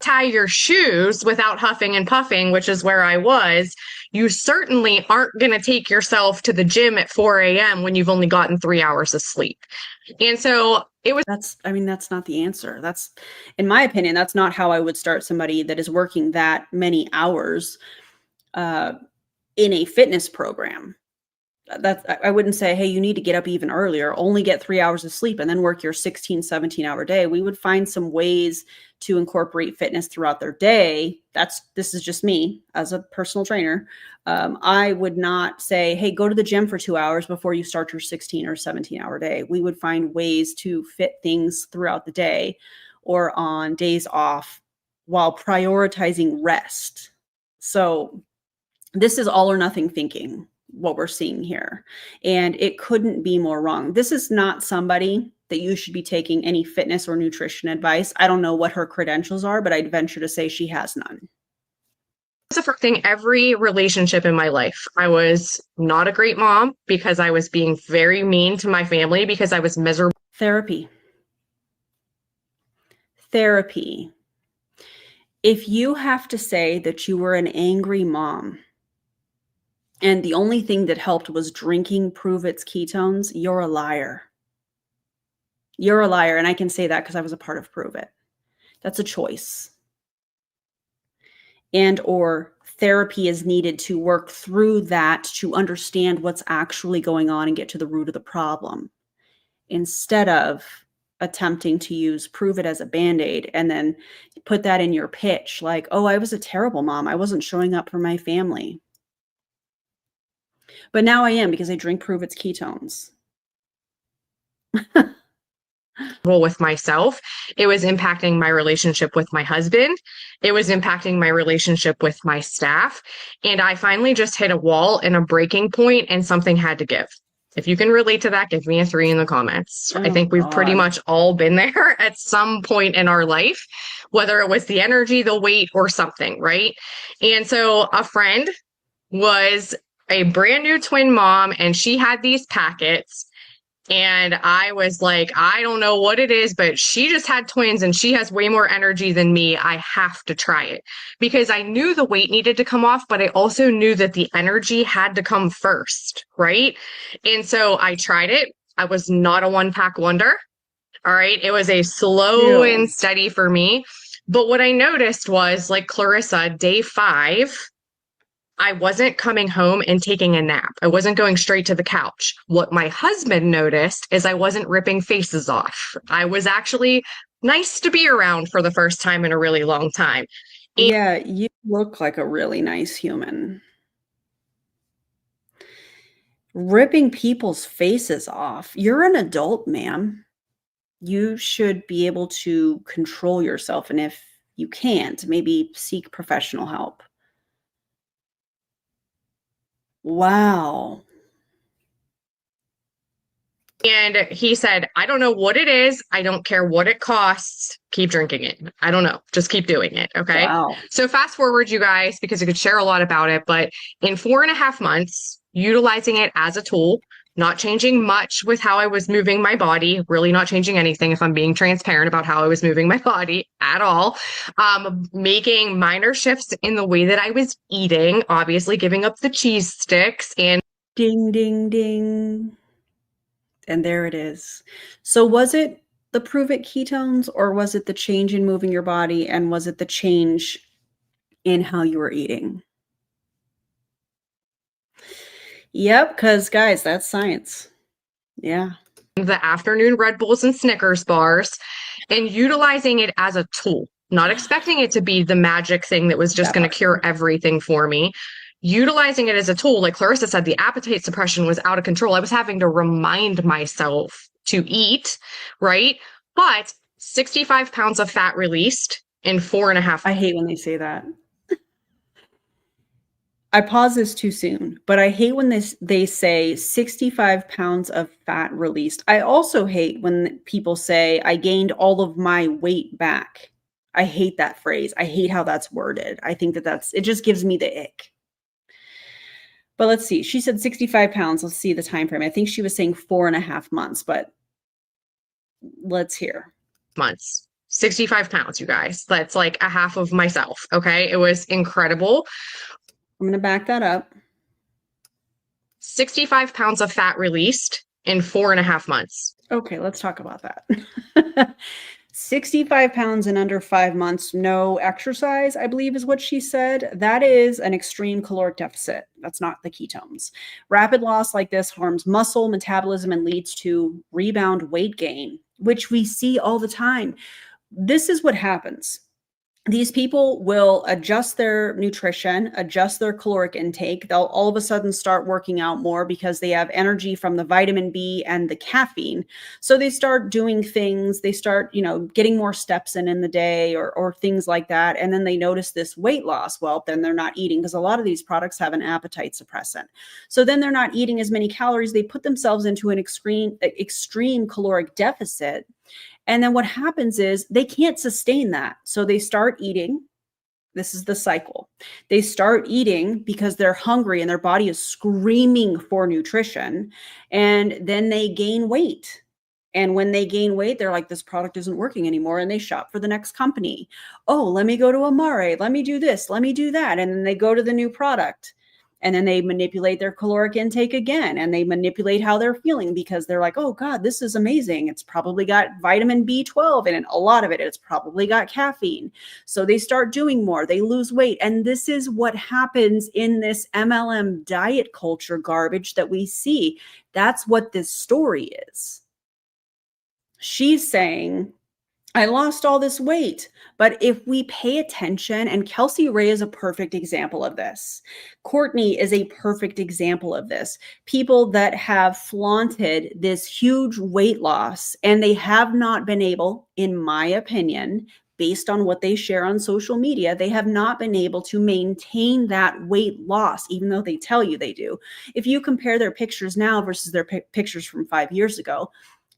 Tie your shoes without huffing and puffing, which is where I was. You certainly aren't going to take yourself to the gym at 4 a.m. when you've only gotten 3 hours of sleep. And so it was... That's not the answer. That's, in my opinion, that's not how I would start somebody that is working that many hours in a fitness program. I wouldn't say, hey, you need to get up even earlier, only get 3 hours of sleep and then work your 16, 17-hour day. We would find some ways to incorporate fitness throughout their day. This is just me as a personal trainer. I would not say, hey, go to the gym for 2 hours before you start your 16 or 17-hour day. We would find ways to fit things throughout the day or on days off while prioritizing rest. So this is all or nothing thinking, what we're seeing here. And it couldn't be more wrong. This is not somebody that you should be taking any fitness or nutrition advice. I don't know what her credentials are, but I'd venture to say she has none. It's the first thing, every relationship in my life. I was not a great mom because I was being very mean to my family because I was miserable. Therapy. If you have to say that you were an angry mom, and the only thing that helped was drinking Pruvit's ketones, you're a liar. You're a liar. And I can say that because I was a part of Pruvit. That's a choice. And or therapy is needed to work through that to understand what's actually going on and get to the root of the problem. Instead of attempting to use Pruvit as a Band-Aid and then put that in your pitch like, oh, I was a terrible mom. I wasn't showing up for my family. But now I am because I drink Pruvit's ketones. With myself. It was impacting my relationship with my husband. It was impacting my relationship with my staff. And I finally just hit a wall and a breaking point, and something had to give. If you can relate to that, give me a 3 in the comments. I Oh, think we've pretty God. much all been there at some point in our life, whether it was the energy, the weight, or something, right? And so a friend was a brand new twin mom, and she had these packets. And I was like, I don't know what it is, but she just had twins and she has way more energy than me. I have to try it because I knew the weight needed to come off, but I also knew that the energy had to come first, right? And so I tried it. I was not a one-pack wonder. All right. It was a slow Ew. and steady for me. But what I noticed was, like Clarissa, day 5, I wasn't coming home and taking a nap. I wasn't going straight to the couch. What my husband noticed is I wasn't ripping faces off. I was actually nice to be around for the first time in a really long time. Yeah, you look like a really nice human. Ripping people's faces off. You're an adult, ma'am. You should be able to control yourself. And if you can't, maybe seek professional help. Wow. And he said, I don't know what it is. I don't care what it costs. Keep drinking it. I don't know. Just keep doing it. Okay. Wow. So fast forward, you guys, because I could share a lot about it, but in 4.5 months, utilizing it as a tool, not changing much with how I was moving my body, really not changing anything if I'm being transparent about how I was moving my body at all. Making minor shifts in the way that I was eating, obviously giving up the cheese sticks and Ding, ding, ding. And there it is. So was it the Pruvit ketones or was it the change in moving your body and was it the change in how you were eating? Yep, because guys, that's science. Yeah. the afternoon Red Bulls and Snickers bars and utilizing it as a tool, not expecting it to be the magic thing that was just going to cure everything for me. Utilizing it as a tool, like Clarissa said, the appetite suppression was out of control. I was having to remind myself to eat, right? But 65 pounds of fat released in 4.5. I hate when they say that. I pause this too soon, but I hate when they say 65 pounds of fat released. I also hate when people say I gained all of my weight back. I hate that phrase. I hate how that's worded. I think it just gives me the ick. But let's see. She said 65 pounds. Let's see the time frame. I think she was saying 4.5 months, but let's hear. Months. 65 pounds, you guys. That's like a half of myself. Okay. It was incredible. I'm going to back that up. 65 pounds of fat released in 4.5 months. Okay, let's talk about that. 65 pounds in under 5 months, no exercise, I believe is what she said. That is an extreme caloric deficit. That's not the ketones. Rapid loss like this harms muscle metabolism and leads to rebound weight gain, which we see all the time. This is what happens. These people will adjust their nutrition, adjust their caloric intake. They'll all of a sudden start working out more because they have energy from the vitamin B and the caffeine. So they start doing things, they start, getting more steps in the day or things like that. And then they notice this weight loss. Well, then they're not eating because a lot of these products have an appetite suppressant. So then they're not eating as many calories. They put themselves into an extreme caloric deficit. And then what happens is they can't sustain that. So they start eating. This is the cycle. They start eating because they're hungry and their body is screaming for nutrition. And then they gain weight. And when they gain weight, they're like, this product isn't working anymore. And they shop for the next company. Oh, let me go to Amare. Let me do this. Let me do that. And then they go to the new product. And then they manipulate their caloric intake again, and they manipulate how they're feeling because they're like, oh God, this is amazing. It's probably got vitamin B12 in it. A lot of it, it's probably got caffeine. So they start doing more, they lose weight. And this is what happens in this MLM diet culture garbage that we see. That's what this story is. She's saying, I lost all this weight. But if we pay attention, and Kelsey Ray is a perfect example of this. Courtney is a perfect example of this. People that have flaunted this huge weight loss and they have not been able, in my opinion, based on what they share on social media, they have not been able to maintain that weight loss, even though they tell you they do. If you compare their pictures now versus their pictures from 5 years ago,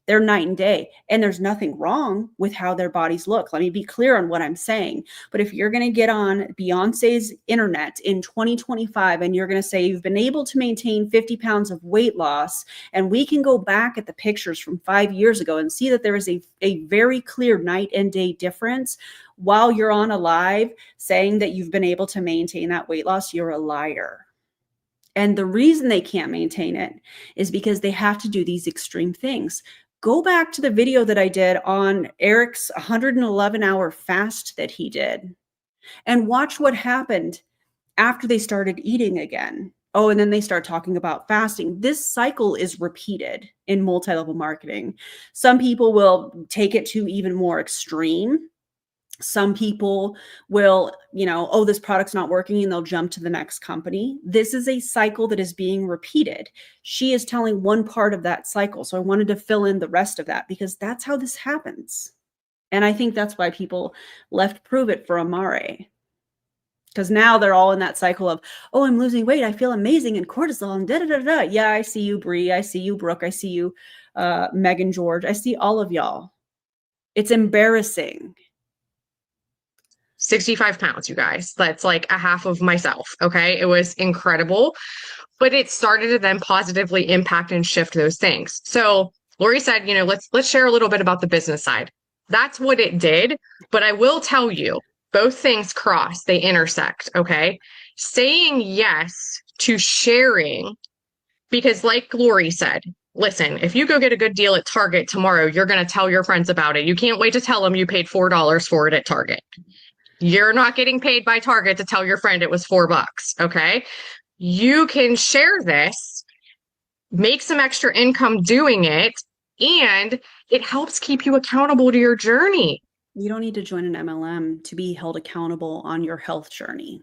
they're night and day, and there's nothing wrong with how their bodies look. Let me be clear on what I'm saying. But if you're going to get on Beyonce's internet in 2025 and you're going to say you've been able to maintain 50 pounds of weight loss, and we can go back at the pictures from 5 years ago and see that there is a very clear night and day difference while you're on a live saying that you've been able to maintain that weight loss, you're a liar. And the reason they can't maintain it is because they have to do these extreme things. Go back to the video that I did on Eric's 111-hour fast that he did and watch what happened after they started eating again. Oh, and then they start talking about fasting. This cycle is repeated in multi-level marketing. Some people will take it to even more extreme. Some people will, oh, this product's not working, and they'll jump to the next company. This is a cycle that is being repeated. She is telling one part of that cycle. So I wanted to fill in the rest of that because that's how this happens. And I think that's why people left Pruvit for Amare. Because now they're all in that cycle of, oh, I'm losing weight, I feel amazing, and cortisol, and da-da-da-da. Yeah, I see you, Bree. I see you, Brooke. I see you, Megan George. I see all of y'all. It's embarrassing. 65 pounds, you guys. That's like a half of myself. Okay. It was incredible, but it started to then positively impact and shift those things. So Lori said, let's share a little bit about the business side. That's what it did. But I will tell you, both things cross, they intersect. Okay. Saying yes to sharing, because like Lori said, listen, if you go get a good deal at Target tomorrow, you're going to tell your friends about it. You can't wait to tell them you paid $4 for it at Target. You're not getting paid by Target to tell your friend it was $4. Okay. You can share this, make some extra income doing it, and it helps keep you accountable to your journey. You don't need to join an MLM to be held accountable on your health journey.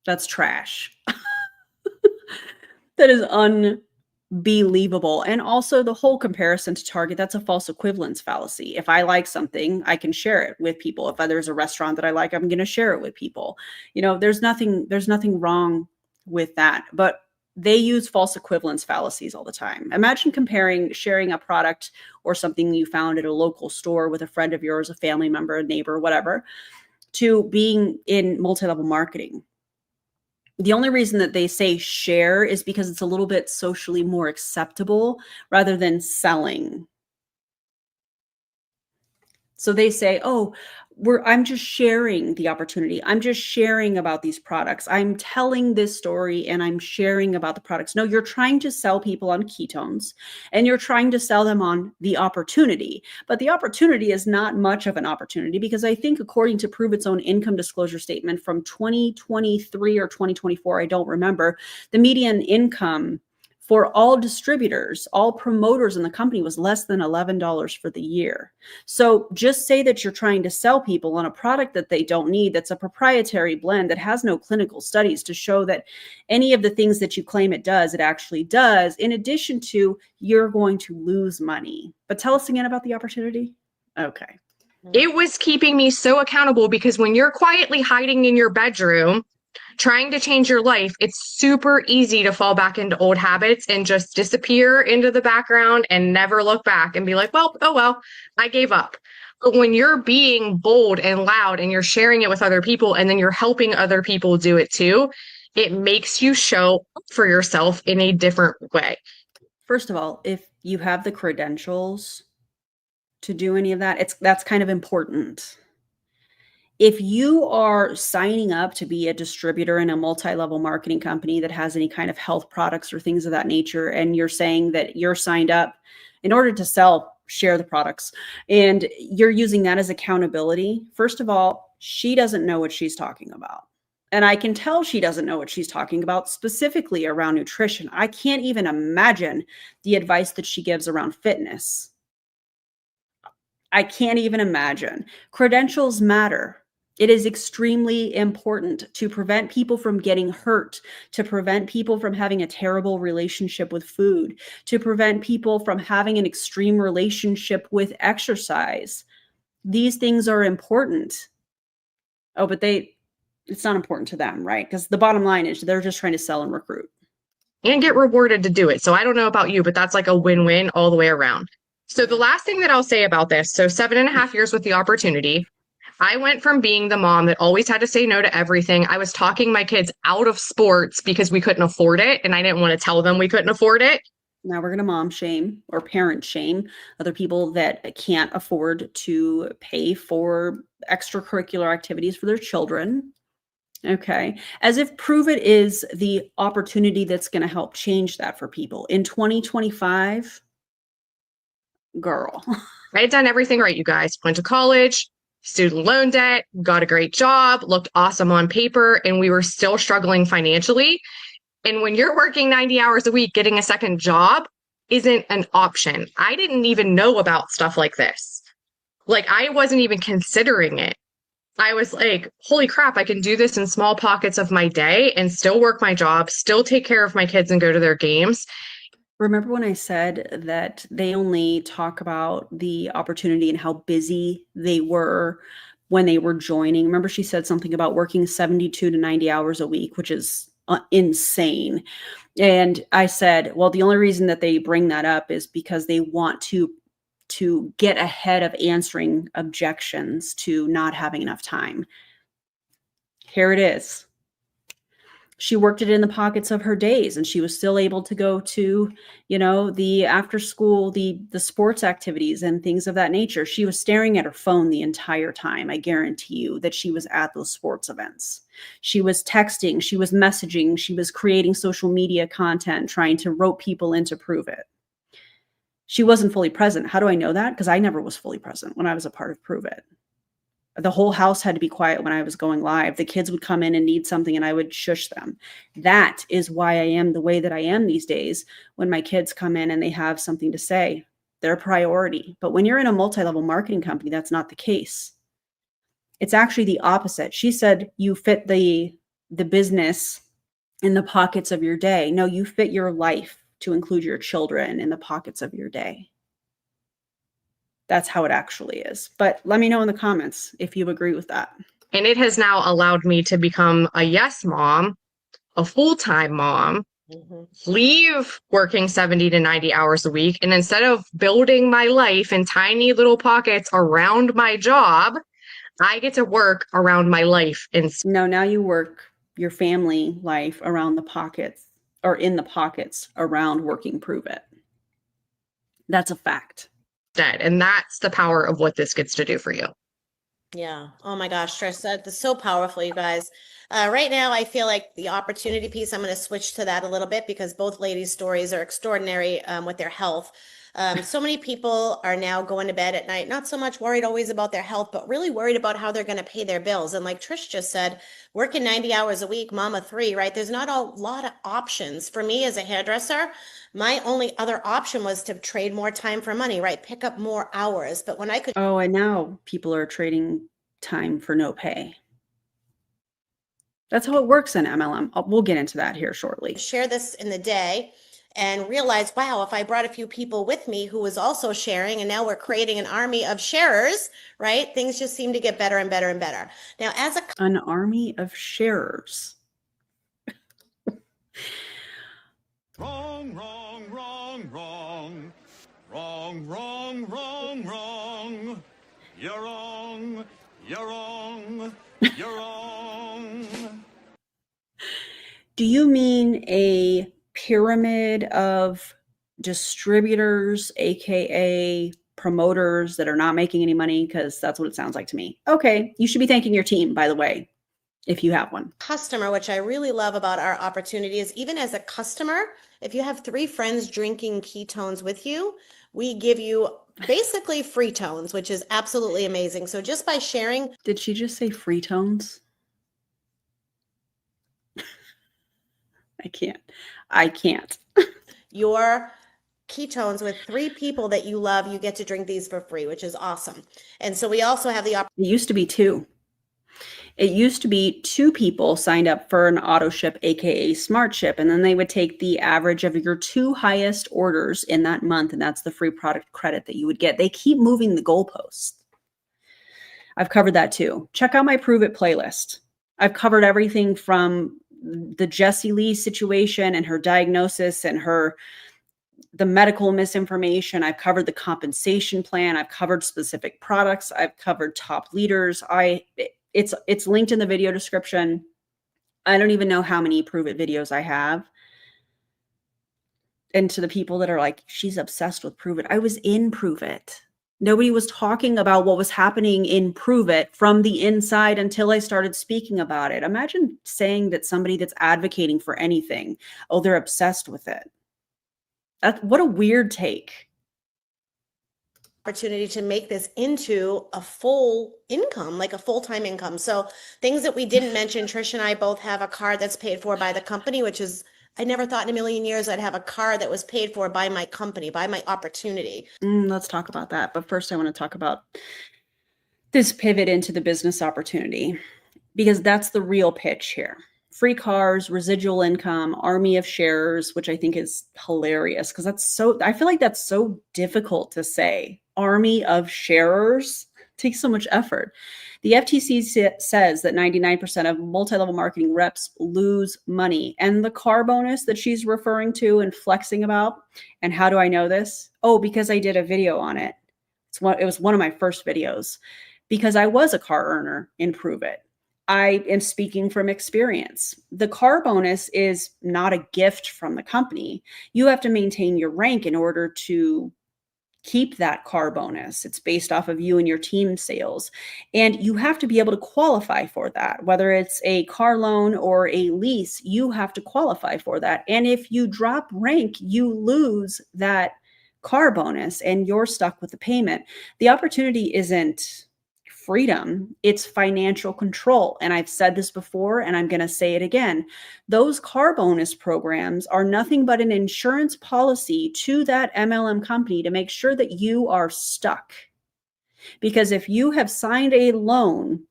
That's trash. That is unbelievable. And also the whole comparison to Target, that's a false equivalence fallacy. If I like something, I can share it with people. If there's a restaurant that I like, I'm going to share it with people. There's nothing wrong with that, but they use false equivalence fallacies all the time. Imagine sharing a product or something you found at a local store with a friend of yours, a family member, a neighbor, whatever, to being in multi-level marketing. The only reason that they say share is because it's a little bit socially more acceptable rather than selling. So they say, oh, I'm just sharing the opportunity. I'm just sharing about these products. I'm telling this story and I'm sharing about the products. No, you're trying to sell people on ketones and you're trying to sell them on the opportunity. But the opportunity is not much of an opportunity because I think according to Pruvit's own income disclosure statement from 2023 or 2024, I don't remember, the median income for all distributors, all promoters in the company was less than $11 for the year. So just say that you're trying to sell people on a product that they don't need, that's a proprietary blend that has no clinical studies to show that any of the things that you claim it does, it actually does, in addition to you're going to lose money. But tell us again about the opportunity. Okay. It was keeping me so accountable because when you're quietly hiding in your bedroom, trying to change your life, it's super easy to fall back into old habits and just disappear into the background and never look back and be like, well, I gave up. But when you're being bold and loud and you're sharing it with other people and then you're helping other people do it too, it makes you show up for yourself in a different way. First of all, if you have the credentials to do any of that, that's kind of important. If you are signing up to be a distributor in a multi-level marketing company that has any kind of health products or things of that nature, and you're saying that you're signed up in order to share the products, and you're using that as accountability, first of all, she doesn't know what she's talking about. And I can tell she doesn't know what she's talking about specifically around nutrition. I can't even imagine the advice that she gives around fitness. I can't even imagine. Credentials matter. It is extremely important to prevent people from getting hurt, to prevent people from having a terrible relationship with food, to prevent people from having an extreme relationship with exercise. These things are important. Oh, but it's not important to them, right? Because the bottom line is they're just trying to sell and recruit. And get rewarded to do it. So I don't know about you, but that's like a win-win all the way around. So the last thing that I'll say about this, so 7.5 years with the opportunity, I went from being the mom that always had to say no to everything. I was talking my kids out of sports because we couldn't afford it, and I didn't want to tell them we couldn't afford it. Now we're going to mom shame or parent shame other people that can't afford to pay for extracurricular activities for their children. Okay. As if Pruvit is the opportunity that's going to help change that for people in 2025. Girl. I had done everything right, you guys. Went to college, student loan debt, got a great job, looked awesome on paper, and we were still struggling financially. And when you're working 90 hours a week, getting a second job isn't an option. I didn't even know about stuff like this. Like, I wasn't even considering it. I was like, holy crap, I can do this in small pockets of my day and still work my job, still take care of my kids and go to their games. Remember when I said that they only talk about the opportunity and how busy they were when they were joining? Remember she said something about working 72 to 90 hours a week, which is insane. And I said, well, the only reason that they bring that up is because they want to get ahead of answering objections to not having enough time. Here it is. She worked it in the pockets of her days, and she was still able to go to, the after school, the sports activities and things of that nature. She was staring at her phone the entire time. I guarantee you that she was at those sports events. She was texting, she was messaging, she was creating social media content, trying to rope people in to Pruvit. She wasn't fully present. How do I know that? Because I never was fully present when I was a part of Pruvit. The whole house had to be quiet when I was going live. The kids would come in and need something and I would shush them. That is why I am the way that I am these days. When my kids come in and they have something to say, they're a priority. But when you're in a multi-level marketing company, that's not the case. It's actually the opposite. She said you fit the business in the pockets of your day. No, you fit your life to include your children in the pockets of your day. That's how it actually is. But let me know in the comments if you agree with that. And it has now allowed me to become a yes mom, a full-time mom, leave working 70 to 90 hours a week. And instead of building my life in tiny little pockets around my job, I get to work around my life. No, now you work your family life around the pockets, or in the pockets around working Pruvit. That's a fact. And that's the power of what this gets to do for you. Yeah. Oh my gosh, Trish, that's so powerful, you guys. Right now, I feel like the opportunity piece, I'm going to switch to that a little bit because both ladies' stories are extraordinary with their health. So many people are now going to bed at night, not so much worried always about their health, but really worried about how they're going to pay their bills. And like Trish just said, working 90 hours a week, mama 3, right? There's not a lot of options. For me as a hairdresser, my only other option was to trade more time for money, right? Pick up more hours. But when I could. Oh, and now people are trading time for no pay. That's how it works in MLM. We'll get into that here shortly. Share this in the day and realize, wow, if I brought a few people with me who was also sharing, and now we're creating an army of sharers, right? Things just seem to get better and better and better. Now, as an army of sharers. Wrong, wrong, wrong, wrong. Wrong, wrong, wrong, wrong. You're wrong. You're wrong. You're wrong. Do you mean a pyramid of distributors, aka promoters that are not making any money? Because that's what it sounds like to me. Okay, you should be thanking your team, by the way, if you have one. Customer, which I really love about our opportunity, is even as a customer, if you have 3 friends drinking ketones with you, we give you basically free tones, which is absolutely amazing. So just by sharing. Did she just say free tones? I can't. Your ketones with 3 people that you love, you get to drink these for free, which is awesome. And so we also have the opportunity. It used to be 2. It used to be 2 people signed up for an auto ship, aka smart ship, and then they would take the average of your 2 highest orders in that month, and that's the free product credit that you would get. They keep moving the goalposts. I've covered that too. Check out my Pruvit playlist. I've covered everything from the Jessie Lee situation and her diagnosis and the medical misinformation. I've covered the compensation plan. I've covered specific products. I've covered top leaders. It's linked in the video description. I don't even know how many Pruvit videos I have. And to the people that are like, she's obsessed with Pruvit, I was in Pruvit. Nobody was talking about what was happening in Pruvit from the inside until I started speaking about it. Imagine saying that somebody that's advocating for anything, oh, they're obsessed with it. What a weird take. Opportunity to make this into a full income, like a full-time income. So things that we didn't mention, Trish and I both have a car that's paid for by the company, which is, I never thought in a million years I'd have a car that was paid for by my company, by my opportunity. Let's talk about that. But first I want to talk about this pivot into the business opportunity, because that's the real pitch here. Free cars, residual income, army of sharers, which I think is hilarious because I feel like that's so difficult to say. Army of sharers takes so much effort. The FTC says that 99% of multi-level marketing reps lose money. And the car bonus that she's referring to and flexing about, and how do I know this? Oh, because I did a video on it. It was one of my first videos because I was a car earner in Pruvit. I am speaking from experience. The car bonus is not a gift from the company. You have to maintain your rank in order to keep that car bonus. It's based off of you and your team sales. And you have to be able to qualify for that. Whether it's a car loan or a lease, you have to qualify for that. And if you drop rank, you lose that car bonus and you're stuck with the payment. The opportunity isn't freedom, it's financial control. And I've said this before, and I'm going to say it again. Those car bonus programs are nothing but an insurance policy to that MLM company to make sure that you are stuck. Because if you have signed a loan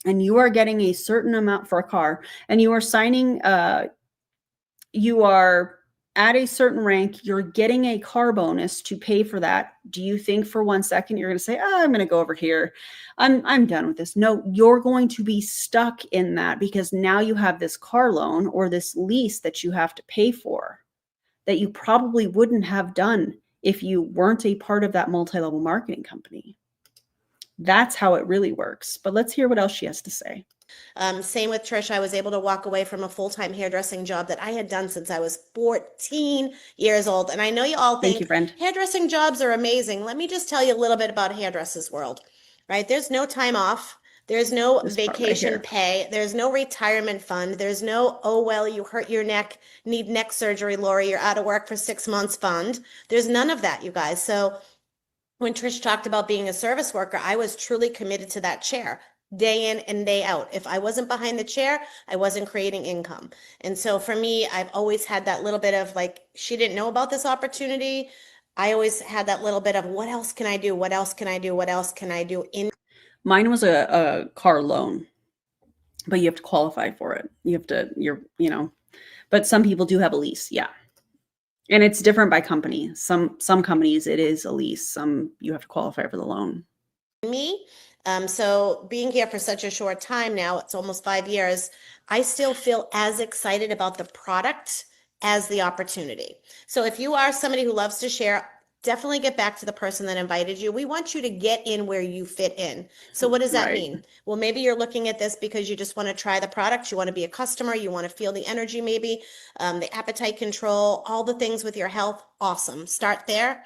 and you are getting a certain amount for a car and you are signing, you are at a certain rank, you're getting a car bonus to pay for that. Do you think for 1 second you're going to say, oh, I'm going to go over here. I'm done with this. No, you're going to be stuck in that because now you have this car loan or this lease that you have to pay for that you probably wouldn't have done if you weren't a part of that multi-level marketing company. That's how it really works. But let's hear what else she has to say. Same with Trish. I was able to walk away from a full-time hairdressing job that I had done since I was 14 years old. And I know you all think Thank you, friend. Hairdressing jobs are amazing. Let me just tell you a little bit about hairdressers world, right? There's no time off. There's no vacation pay. There's no retirement fund. There's no, oh, well, you hurt your neck, need neck surgery, Lori, you're out of work for 6 months fund. There's none of that, you guys. So when Trish talked about being a service worker, I was truly committed to that chair. Day in and day out. If I wasn't behind the chair, I wasn't creating income. And so for me, I've always had that little bit of like, she didn't know about this opportunity. I always had that little bit of what else can I do? What else can I do? What else can I do? Mine was a car loan, but you have to qualify for it. You have to, but some people do have a lease. Yeah. And it's different by company. Some companies, it is a lease. Some you have to qualify for the loan. Me. So being here for such a short time now, it's almost 5 years, I still feel as excited about the product as the opportunity. So if you are somebody who loves to share, definitely get back to the person that invited you. We want you to get in where you fit in. So what does that mean? Well, maybe you're looking at this because you just want to try the product. You want to be a customer. You want to feel the energy, maybe the appetite control, all the things with your health. Awesome. Start there.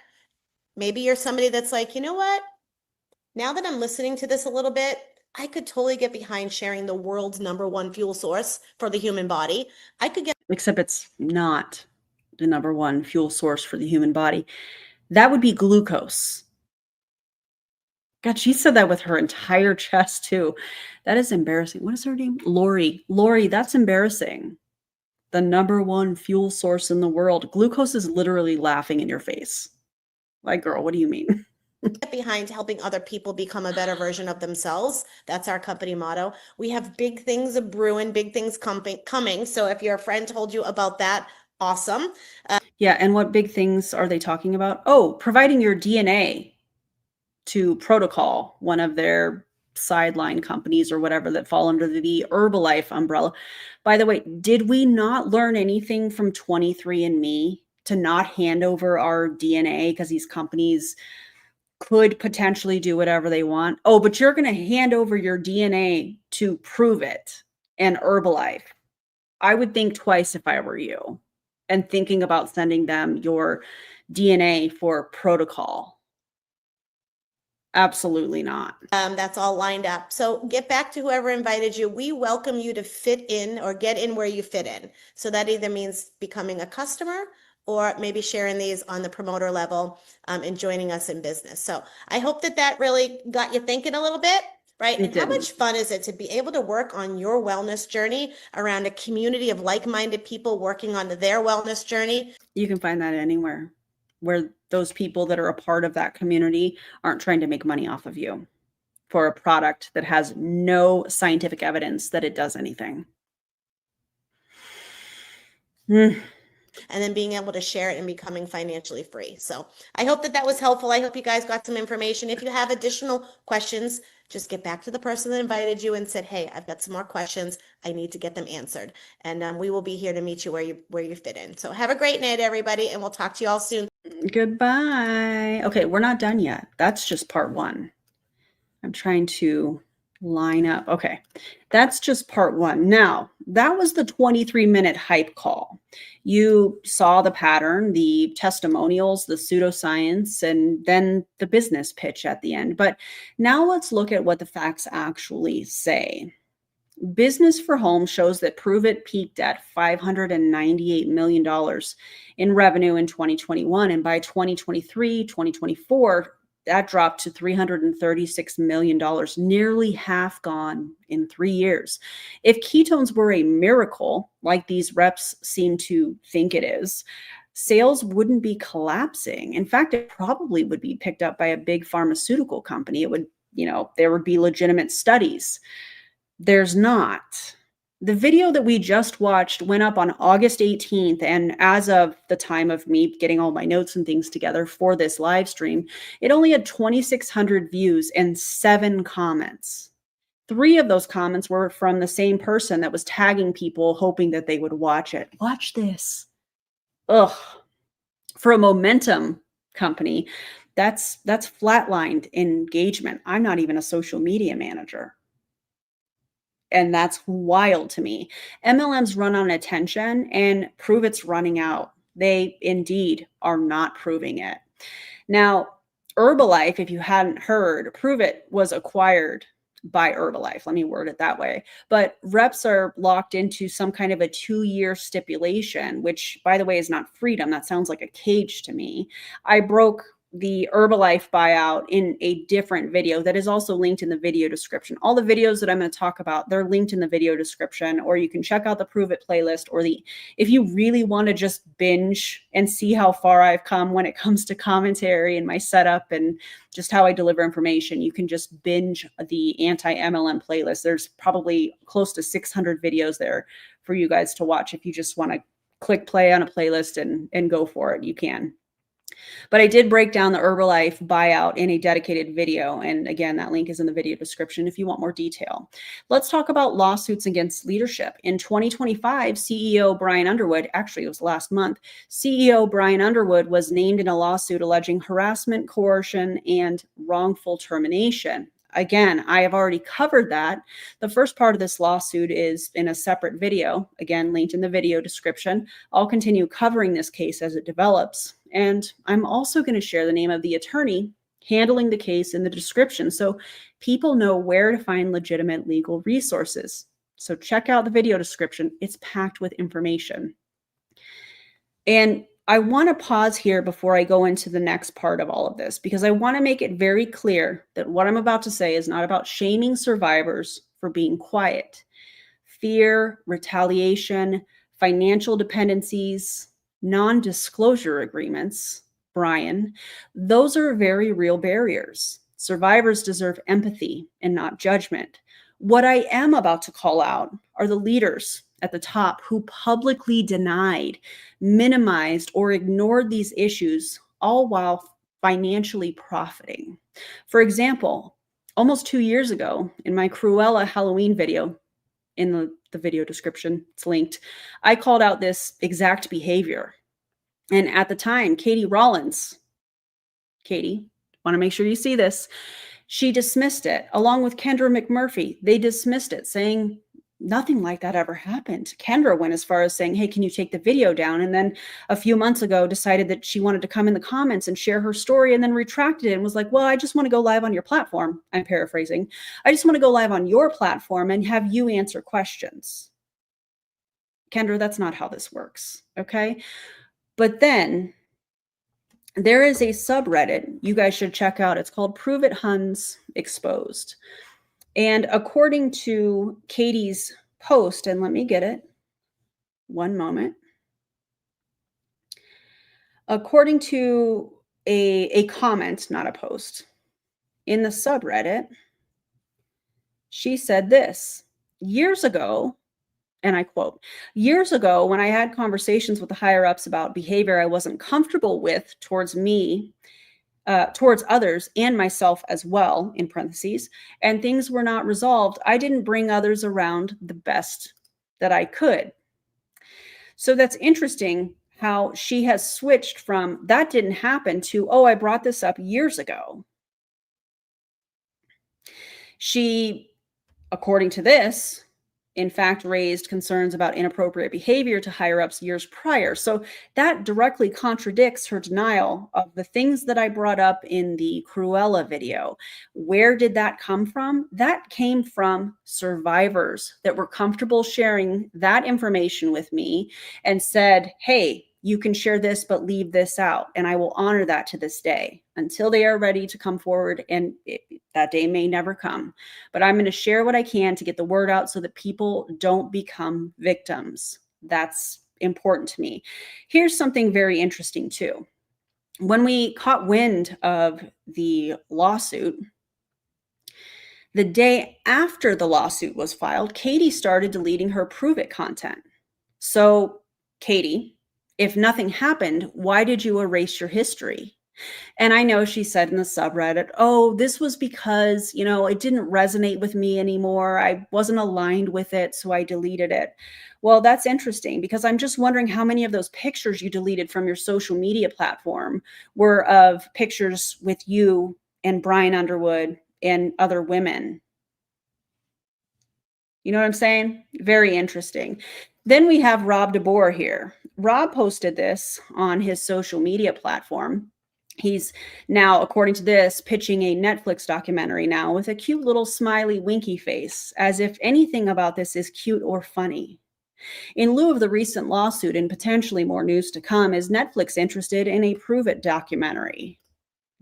Maybe you're somebody that's like, you know what? Now that I'm listening to this a little bit, I could totally get behind sharing the world's #1 fuel source for the human body. I could get, except it's not the #1 fuel source for the human body. That would be glucose. God, she said that with her entire chest too. That is embarrassing. What is her name? Lowery. Lowery, that's embarrassing. The #1 fuel source in the world. Glucose is literally laughing in your face. Like, girl, what do you mean? get behind helping other people become a better version of themselves. That's our company motto. We have big things brewing, big things coming. So if your friend told you about that, awesome. Yeah. And what big things are they talking about? Oh, providing your DNA to Protocol, one of their sideline companies or whatever that fall under the Herbalife umbrella. By the way, did we not learn anything from 23andMe to not hand over our DNA because these companies could potentially do whatever they want? Oh, but you're going to hand over your DNA to Pruvit and Herbalife. I would think twice if I were you and thinking about sending them your DNA for protocol. Absolutely not. That's all lined up. So get back to whoever invited you. We welcome you to fit in or get in where you fit in. So that either means becoming a customer or maybe sharing these on the promoter level and joining us in business. So I hope that that really got you thinking a little bit, right? It And how did. much fun is it to be able to work on your wellness journey around a community of like-minded people working on their wellness journey? You can find that anywhere where those people that are a part of that community aren't trying to make money off of you for a product that has no scientific evidence that it does anything. And then being able to share it and becoming financially free. So I hope that that was helpful. I hope you guys got some information. If you have additional questions, just get back to the person that invited you and said, hey, I've got some more questions. I need to get them answered. And we will be here to meet you where you fit in. So have a great night, everybody, and we'll talk to you all soon. Goodbye. Okay, we're not done yet. That's just part one. I'm trying to line up. Okay, that's just part one. Now, that was the 23-minute hype call. You saw the pattern, the testimonials, the pseudoscience, and then the business pitch at the end. But now let's look at what the facts actually say. Business for Home shows that Pruvit peaked at $598 million in revenue in 2021. And by 2023, 2024, that dropped to $336 million, nearly half gone in 3 years. If ketones were a miracle, like these reps seem to think it is, sales wouldn't be collapsing. In fact, it probably would be picked up by a big pharmaceutical company. It would, there would be legitimate studies. There's not. The video that we just watched went up on August 18th, and as of the time of me getting all my notes and things together for this live stream, it only had 2,600 views and 7 comments. 3 of those comments were from the same person that was tagging people hoping that they would watch it. Watch this. Ugh. For a momentum company, that's flatlined engagement. I'm not even a social media manager. And that's wild to me. MLMs run on attention, and Pruvit's running out. They indeed are not proving it. Now, Herbalife, if you hadn't heard, Pruvit was acquired by Herbalife. Let me word it that way. But reps are locked into some kind of a 2-year stipulation, which, by the way, is not freedom. That sounds like a cage to me. I broke the Herbalife buyout in a different video that is also linked in the video description. All the videos that I'm going to talk about, they're linked in the video description, or you can check out the Pruvit playlist, or if you really want to just binge and see how far I've come when it comes to commentary and my setup and just how I deliver information, you can just binge the anti-MLM playlist. There's probably close to 600 videos there for you guys to watch. If you just want to click play on a playlist and go for it, you can. But I did break down the Herbalife buyout in a dedicated video. And again, that link is in the video description if you want more detail. Let's talk about lawsuits against leadership. In 2025, CEO Brian Underwood, actually it was last month, CEO Brian Underwood was named in a lawsuit alleging harassment, coercion, and wrongful termination. Again, I have already covered that. The first part of this lawsuit is in a separate video, again, linked in the video description. I'll continue covering this case as it develops. And I'm also going to share the name of the attorney handling the case in the description so people know where to find legitimate legal resources. So check out the video description. It's packed with information. And I want to pause here before I go into the next part of all of this, because I want to make it very clear that what I'm about to say is not about shaming survivors for being quiet. Fear, retaliation, financial dependencies, non-disclosure agreements, Brian, those are very real barriers. Survivors deserve empathy and not judgment. What I am about to call out are the leaders at the top who publicly denied, minimized, or ignored these issues, all while financially profiting. For example, almost 2 years ago in my Cruella Halloween video, in the video description, it's linked, I called out this exact behavior. And at the time, Katie Rollins, Katie, want to make sure you see this, she dismissed it along with Kendra McMurphy. They dismissed it, saying nothing like that ever happened. Kendra went as far as saying, hey, can you take the video down? And then a few months ago decided that she wanted to come in the comments and share her story, and then retracted it and was like, well, I just want to go live on your platform. I'm paraphrasing. I just want to go live on your platform and have you answer questions. Kendra, that's not how this works. Okay. But then there is a subreddit you guys should check out. It's called Pruvit Huns Exposed. And according to Katie's post, and let me get it, one moment. According to a comment, not a post, in the subreddit, she said this: years ago, and I quote, years ago, when I had conversations with the higher ups about behavior I wasn't comfortable with towards me, towards others and myself as well, in parentheses, and things were not resolved, I didn't bring others around the best that I could. So that's interesting how she has switched from that didn't happen to, oh, I brought this up years ago. She, according to this, in fact, raised concerns about inappropriate behavior to higher ups years prior. So that directly contradicts her denial of the things that I brought up in the Cruella video. Where did that come from? That came from survivors that were comfortable sharing that information with me and said, hey, you can share this, but leave this out. And I will honor that to this day until they are ready to come forward. And that day may never come. But I'm going to share what I can to get the word out so that people don't become victims. That's important to me. Here's something very interesting too. When we caught wind of the lawsuit, the day after the lawsuit was filed, Katie started deleting her Pruvit content. So, Katie, if nothing happened, why did you erase your history? And I know she said in the subreddit, oh, this was because, it didn't resonate with me anymore. I wasn't aligned with it, so I deleted it. Well, that's interesting because I'm just wondering how many of those pictures you deleted from your social media platform were of pictures with you and Brian Underwood and other women. You know what I'm saying? Very interesting. Then we have Rob DeBoer here. Rob posted this on his social media platform. He's now, according to this, pitching a Netflix documentary now with a cute little smiley winky face, as if anything about this is cute or funny. In lieu of the recent lawsuit and potentially more news to come, is Netflix interested in a Pruvit documentary?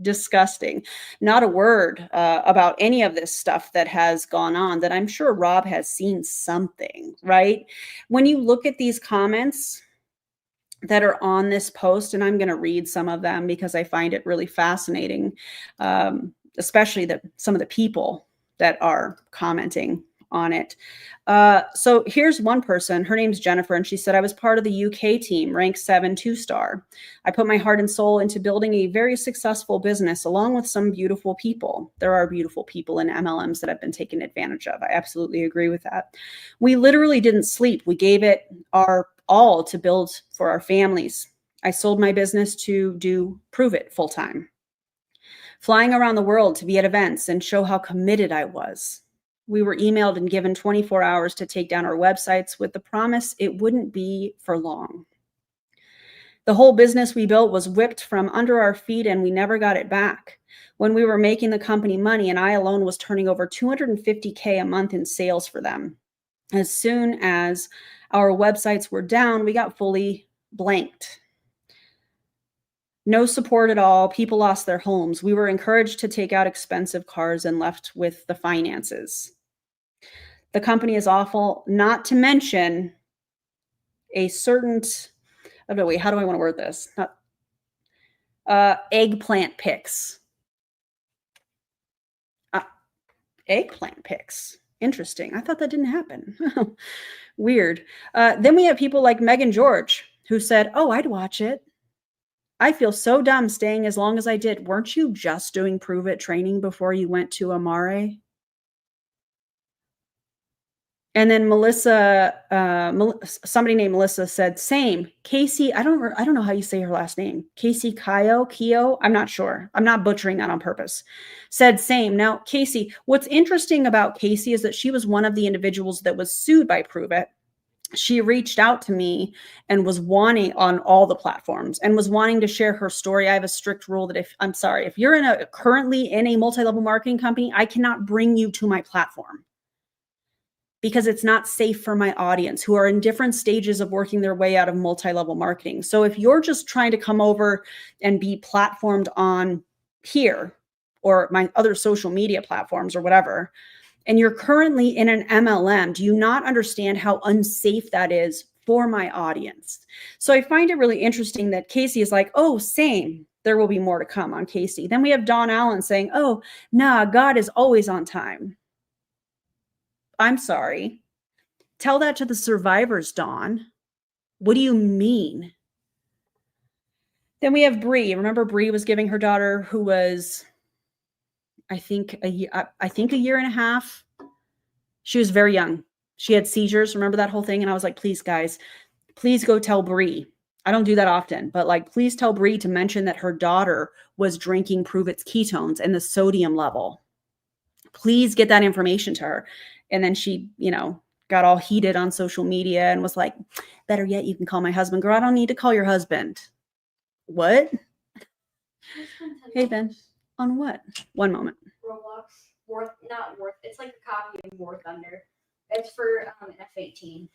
Disgusting. Not a word about any of this stuff that has gone on that I'm sure Rob has seen something, right? When you look at these comments that are on this post, and I'm going to read some of them because I find it really fascinating, especially some of the people that are commenting on it. So here's one person, her name's Jennifer, and she said, I was part of the UK team, rank 7, 2-star. I put my heart and soul into building a very successful business along with some beautiful people. There are beautiful people in MLMs that have been taken advantage of. I absolutely agree with that. We literally didn't sleep. We gave it our all to build for our families. I sold my business to do Pruvit full time, flying around the world to be at events and show how committed I was. We were emailed and given 24 hours to take down our websites with the promise it wouldn't be for long. The whole business we built was whipped from under our feet and we never got it back. When we were making the company money and I alone was turning over $250K a month in sales for them. As soon as our websites were down, we got fully blanked. No support at all. People lost their homes. We were encouraged to take out expensive cars and left with the finances. The company is awful, not to mention a certain, how do I want to word this? Eggplant pics. Eggplant pics. Interesting. I thought that didn't happen. Weird. Then we have people like Megan George who said, oh, I'd watch it. I feel so dumb staying as long as I did. Weren't you just doing Pruvit training before you went to Amare? And then Melissa, somebody named Melissa said, same. Casey, I don't know how you say her last name. Casey Keo, I'm not sure. I'm not butchering that on purpose. Said same. Now, Casey, what's interesting about Casey is that she was one of the individuals that was sued by Pruvit. She reached out to me and was wanting on all the platforms and was wanting to share her story. I have a strict rule that if you're currently in a multi-level marketing company, I cannot bring you to my platform, because it's not safe for my audience who are in different stages of working their way out of multi-level marketing. So if you're just trying to come over and be platformed on here or my other social media platforms or whatever, and you're currently in an MLM, do you not understand how unsafe that is for my audience? So I find it really interesting that Casey is like, oh, same. There will be more to come on Casey. Then we have Dawn Allen saying, oh, nah, God is always on time. I'm sorry. Tell that to the survivors, Dawn. What do you mean? Then we have Bree. Remember, Bree was giving her daughter, who was, I think a year and a half. She was very young. She had seizures. Remember that whole thing? And I was like, please, guys, please go tell Bree. I don't do that often, but like, please tell Bree to mention that her daughter was drinking Pruvit's ketones and the sodium level. Please get that information to her. And then she, got all heated on social media and was like, better yet, you can call my husband. Girl, I don't need to call your husband. What? Hey, Ben. On what? One moment. Roblox, not Worth. It's like a copy of War Thunder. It's for F-18.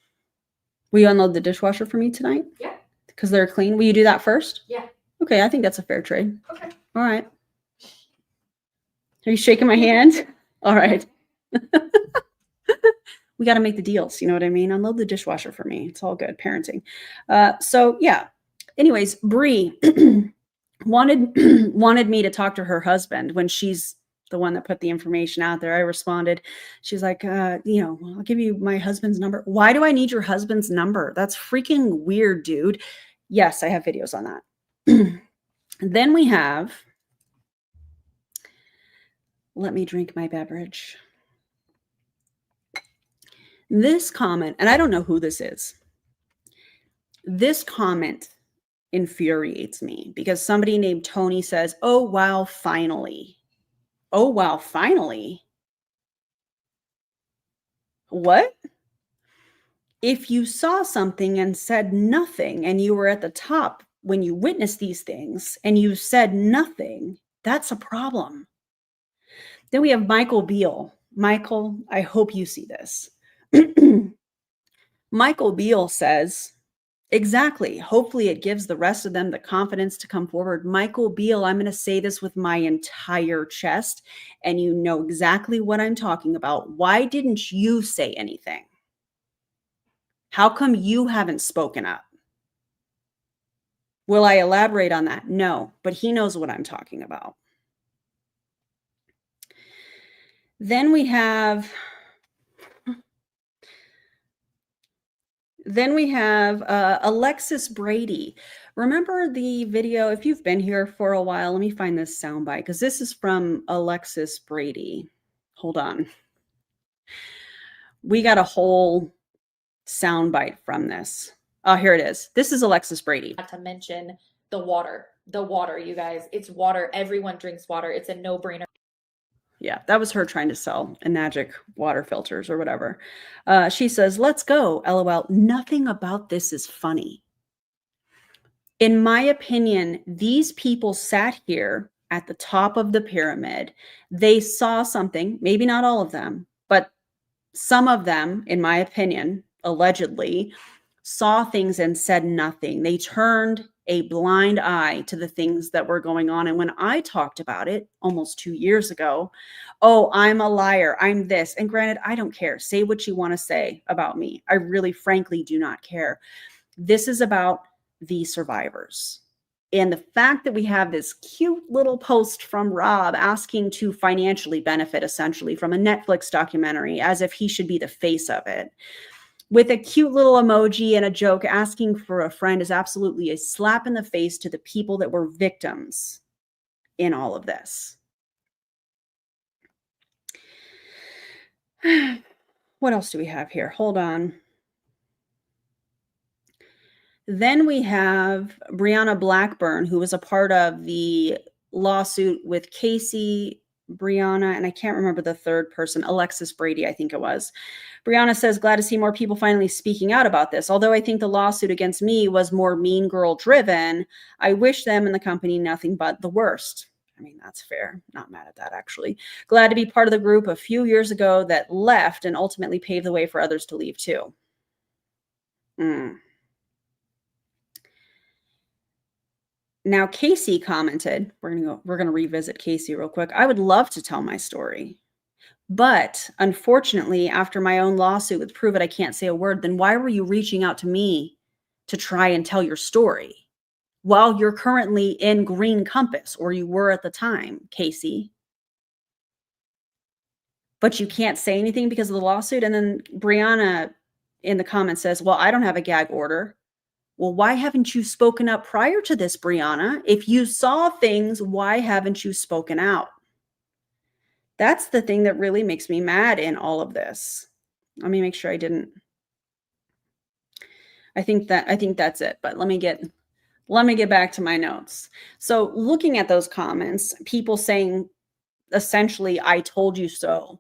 Will you unload the dishwasher for me tonight? Yeah. Because they're clean. Will you do that first? Yeah. Okay, I think that's a fair trade. Okay. All right. Are you shaking my hand? All right. We got to make the deals. You know what I mean? Unload the dishwasher for me. It's all good parenting. So yeah. Anyways, Bree wanted me to talk to her husband when she's the one that put the information out there. I responded. She's like, I'll give you my husband's number. Why do I need your husband's number? That's freaking weird, dude. Yes, I have videos on that. Then we have, let me drink my beverage. This comment, and I don't know who this is. This comment infuriates me because somebody named Tony says, oh, wow, finally. Oh, wow, finally. What? If you saw something and said nothing, and you were at the top when you witnessed these things and you said nothing, that's a problem. Then we have Michael Beal. Michael, I hope you see this. Michael Beal says, exactly. Hopefully it gives the rest of them the confidence to come forward. Michael Beal, I'm going to say this with my entire chest, and you know exactly what I'm talking about. Why didn't you say anything? How come you haven't spoken up? Will I elaborate on that? No, but he knows what I'm talking about. Then we have Alexis Brady. Remember the video? If you've been here for a while, let me find this soundbite because this is from Alexis Brady. Hold on. We got a whole soundbite from this. Oh, here it is. This is Alexis Brady. Not to mention the water, you guys. It's water. Everyone drinks water. It's a no-brainer. Yeah, that was her trying to sell Enagic water filters or whatever. She says, let's go, LOL. Nothing about this is funny. In my opinion, these people sat here at the top of the pyramid. They saw something, maybe not all of them, but some of them, in my opinion, allegedly, saw things and said nothing. They turned a blind eye to the things that were going on. And when I talked about it almost 2 years ago, oh, I'm a liar, I'm this. And granted, I don't care. Say what you want to say about me. I really, frankly, do not care. This is about the survivors. And the fact that we have this cute little post from Rob asking to financially benefit, essentially, from a Netflix documentary, as if he should be the face of it. with a cute little emoji and a joke asking for a friend is absolutely a slap in the face to the people that were victims in all of this. What else do we have here? Hold on. Then we have Brianna Blackburn, who was a part of the lawsuit with Casey, Brianna, and I can't remember the third person, Alexis Brady, I think it was. Brianna says, glad to see more people finally speaking out about this. Although I think the lawsuit against me was more mean girl driven, I wish them and the company nothing but the worst. I mean, that's fair. Not mad at that, actually. Glad to be part of the group a few years ago that left and ultimately paved the way for others to leave too. Now, Casey commented, we're going to revisit Casey real quick. I would love to tell my story, but unfortunately, after my own lawsuit with Pruvit, I can't say a word. Then why were you reaching out to me to try and tell your story while you're currently in Green Compass, or you were at the time, Casey? But you can't say anything because of the lawsuit. And then Brianna in the comments says, well, I don't have a gag order. Well, why haven't you spoken up prior to this, Brianna? If you saw things, why haven't you spoken out? That's the thing that really makes me mad in all of this. Let me make sure I didn't. I think that's it, but let me get back to my notes. So looking at those comments, people saying essentially, I told you so.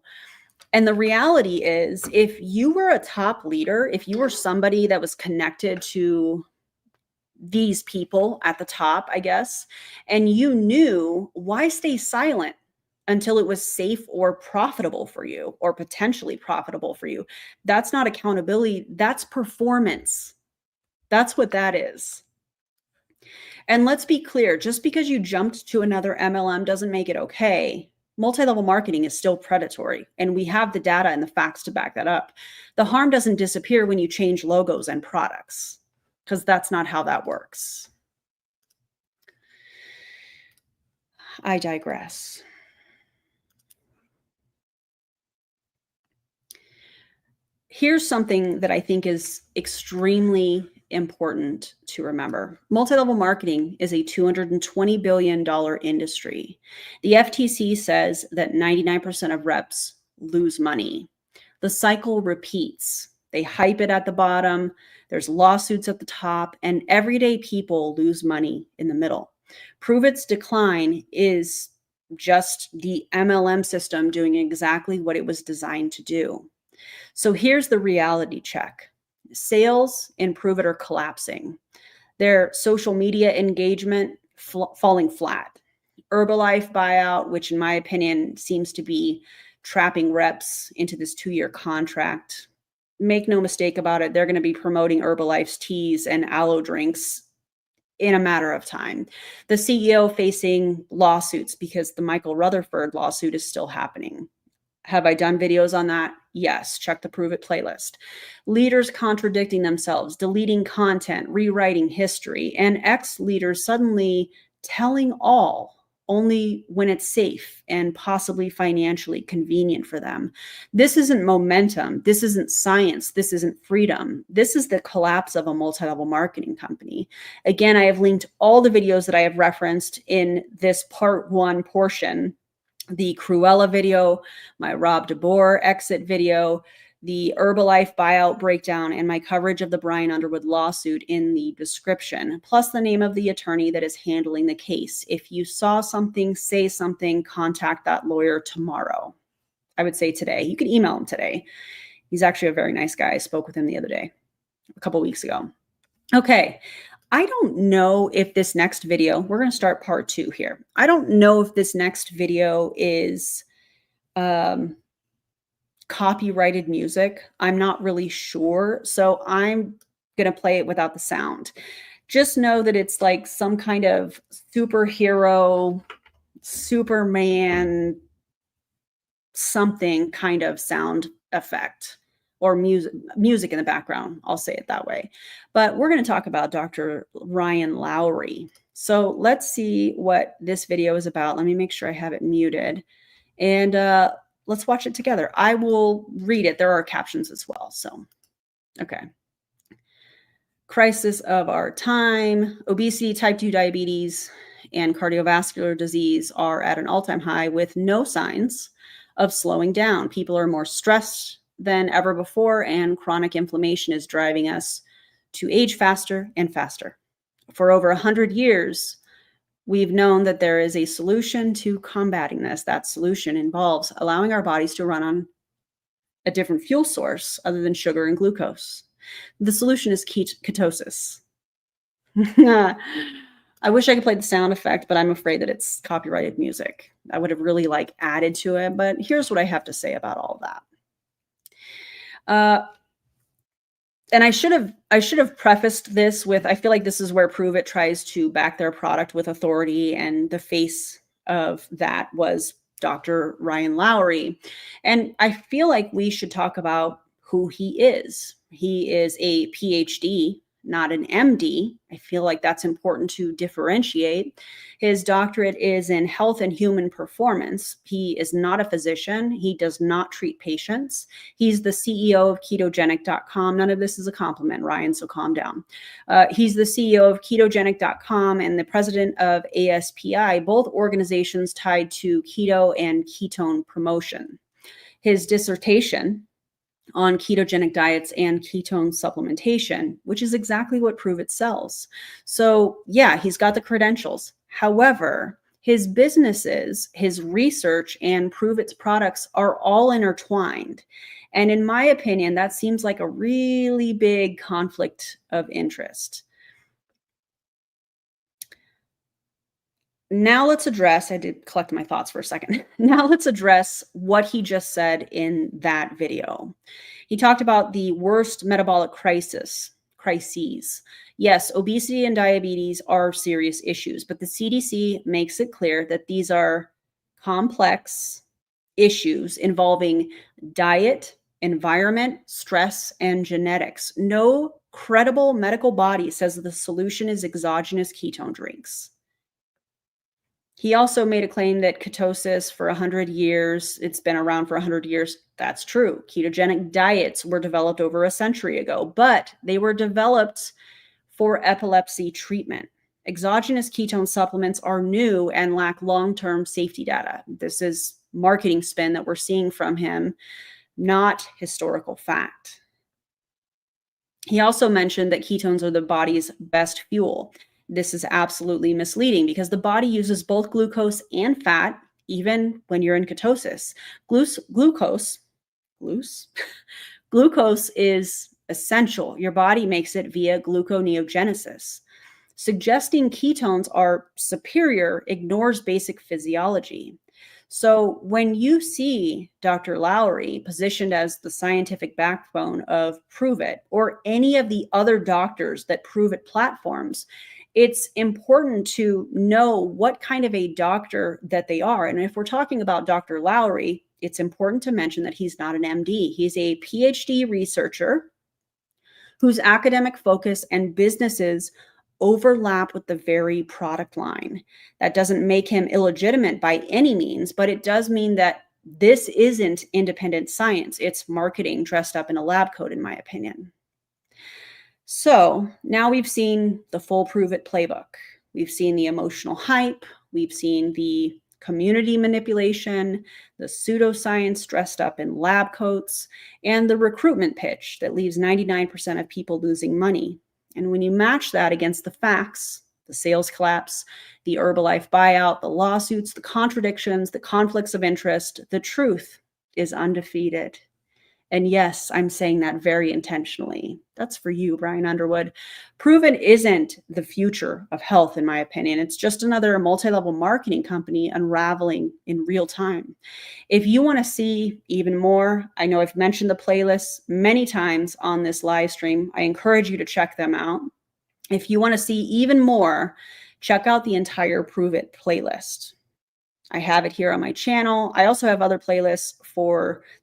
And the reality is, if you were a top leader, if you were somebody that was connected to these people at the top, I guess, and you knew, why stay silent until it was safe or profitable for you, or potentially profitable for you? That's not accountability. That's performance. That's what that is. And let's be clear, just because you jumped to another MLM doesn't make it okay. Multi-level marketing is still predatory, and we have the data and the facts to back that up. The harm doesn't disappear when you change logos and products, because that's not how that works. I digress. Here's something that I think is extremely important to remember. Multi-level marketing is a $220 billion industry. The FTC says that 99% of reps lose money. The cycle repeats. They hype it at the bottom, there's lawsuits at the top, and everyday people lose money in the middle. Pruvit's decline is just the MLM system doing exactly what it was designed to do. So here's the reality check. Sales in Pruvit are collapsing. Their social media engagement falling flat. Herbalife Buyout, which in my opinion seems to be trapping reps into this 2-year contract. Make no mistake about it, they're going to be promoting Herbalife's teas and aloe drinks in a matter of time. The CEO facing lawsuits because the Michael Rutherford lawsuit is still happening. Have I done videos on that? Yes. Check the Pruvit playlist. Leaders contradicting themselves, deleting content, rewriting history, and ex-leaders suddenly telling all only when it's safe and possibly financially convenient for them. This isn't momentum. This isn't science. This isn't freedom. This is the collapse of a multi-level marketing company. Again, I have linked all the videos that I have referenced in this part 1 portion. The Cruella video, my Rob DeBoer exit video, the Herbalife buyout breakdown, and my coverage of the Brian Underwood lawsuit in the description, plus the name of the attorney that is handling the case. If you saw something, say something, contact that lawyer tomorrow. I would say today. You can email him today. He's actually a very nice guy. I spoke with him the other day, a couple weeks ago. Okay. I don't know if this next video, we're going to start part 2 here. I don't know if this next video is copyrighted music. I'm not really sure. So I'm going to play it without the sound. Just know that it's like some kind of superhero, Superman, something kind of sound effect. Or music in the background, I'll say it that way. But we're going to talk about Dr. Ryan Lowery. So let's see what this video is about. Let me make sure I have it muted. And let's watch it together. I will read it. There are captions as well. So Okay. Crisis of our time. Obesity, type 2 diabetes, and cardiovascular disease are at an all-time high with no signs of slowing down. People are more stressed than ever before, and chronic inflammation is driving us to age faster and faster. For over 100 years, we've known that there is a solution to combating this. That solution involves allowing our bodies to run on a different fuel source other than sugar and glucose. The solution is ketosis. I wish I could play the sound effect, but I'm afraid that it's copyrighted music. I would have really added to it, but here's what I have to say about all of that. And I should have prefaced this with, I feel like this is where Pruvit tries to back their product with authority, and the face of that was Dr. Ryan Lowery. And I feel like we should talk about who he is. He is a PhD, not an MD. I feel like that's important to differentiate. His doctorate is in health and human performance. He is not a physician. He does not treat patients. He's the CEO of ketogenic.com. None of this is a compliment, Ryan, so calm down. He's the CEO of ketogenic.com and the president of ASPI, both organizations tied to keto and ketone promotion. His dissertation on ketogenic diets and ketone supplementation, which is exactly what Pruvit sells. So yeah, he's got the credentials. However, his businesses, his research, and Pruvit's products are all intertwined. And in my opinion, that seems like a really big conflict of interest. Now let's address, I did collect my thoughts for a second. Now let's address what he just said in that video. He talked about the worst metabolic crises. Yes, obesity and diabetes are serious issues, but the CDC makes it clear that these are complex issues involving diet, environment, stress, and genetics. No credible medical body says the solution is exogenous ketone drinks. He also made a claim that ketosis for 100 years, it's been around for 100 years. That's true. Ketogenic diets were developed over a century ago, but they were developed for epilepsy treatment. Exogenous ketone supplements are new and lack long-term safety data. This is marketing spin that we're seeing from him, not historical fact. He also mentioned that ketones are the body's best fuel. This is absolutely misleading because the body uses both glucose and fat, even when you're in ketosis. Glucose is essential. Your body makes it via gluconeogenesis. Suggesting ketones are superior ignores basic physiology. So when you see Dr. Lowery positioned as the scientific backbone of Pruvit or any of the other doctors that Pruvit platforms, it's important to know what kind of a doctor that they are. And if we're talking about Dr. Lowery, it's important to mention that he's not an MD. He's a PhD researcher whose academic focus and businesses overlap with the very product line. That doesn't make him illegitimate by any means, but it does mean that this isn't independent science. It's marketing dressed up in a lab coat, in my opinion. So now we've seen the full Pruvit playbook. We've seen the emotional hype. We've seen the community manipulation, the pseudoscience dressed up in lab coats, and the recruitment pitch that leaves 99% of people losing money. And when you match that against the facts, the sales collapse, the Herbalife buyout, the lawsuits, the contradictions, the conflicts of interest, the truth is undefeated. And yes, I'm saying that very intentionally. That's for you, Brian Underwood. Pruvit isn't the future of health, in my opinion. It's just another multi-level marketing company unraveling in real time. If you want to see even more, I know I've mentioned the playlists many times on this live stream. I encourage you to check them out. If you want to see even more, check out the entire Pruvit playlist. I have it here on my channel. I also have other playlists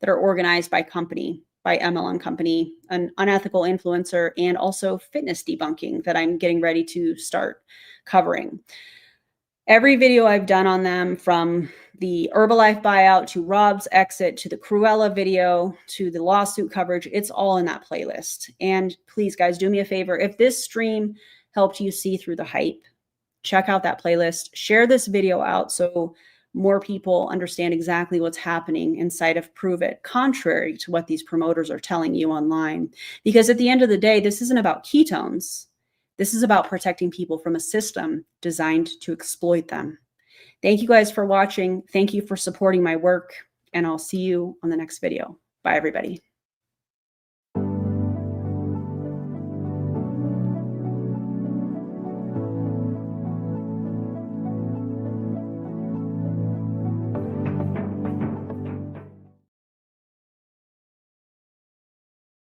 that are organized by company, by MLM company, an unethical influencer, and also fitness debunking that I'm getting ready to start covering. Every video I've done on them, from the Herbalife buyout, to Rob's exit, to the Cruella video, to the lawsuit coverage. It's all in that playlist. And please, guys, do me a favor. If this stream helped you see through the hype, check out that playlist. Share this video out so more people understand exactly what's happening inside of Pruvit, contrary to what these promoters are telling you online. Because at the end of the day, this isn't about ketones. This is about protecting people from a system designed to exploit them. Thank you guys for watching. Thank you for supporting my work, and I'll see you on the next video. Bye, everybody.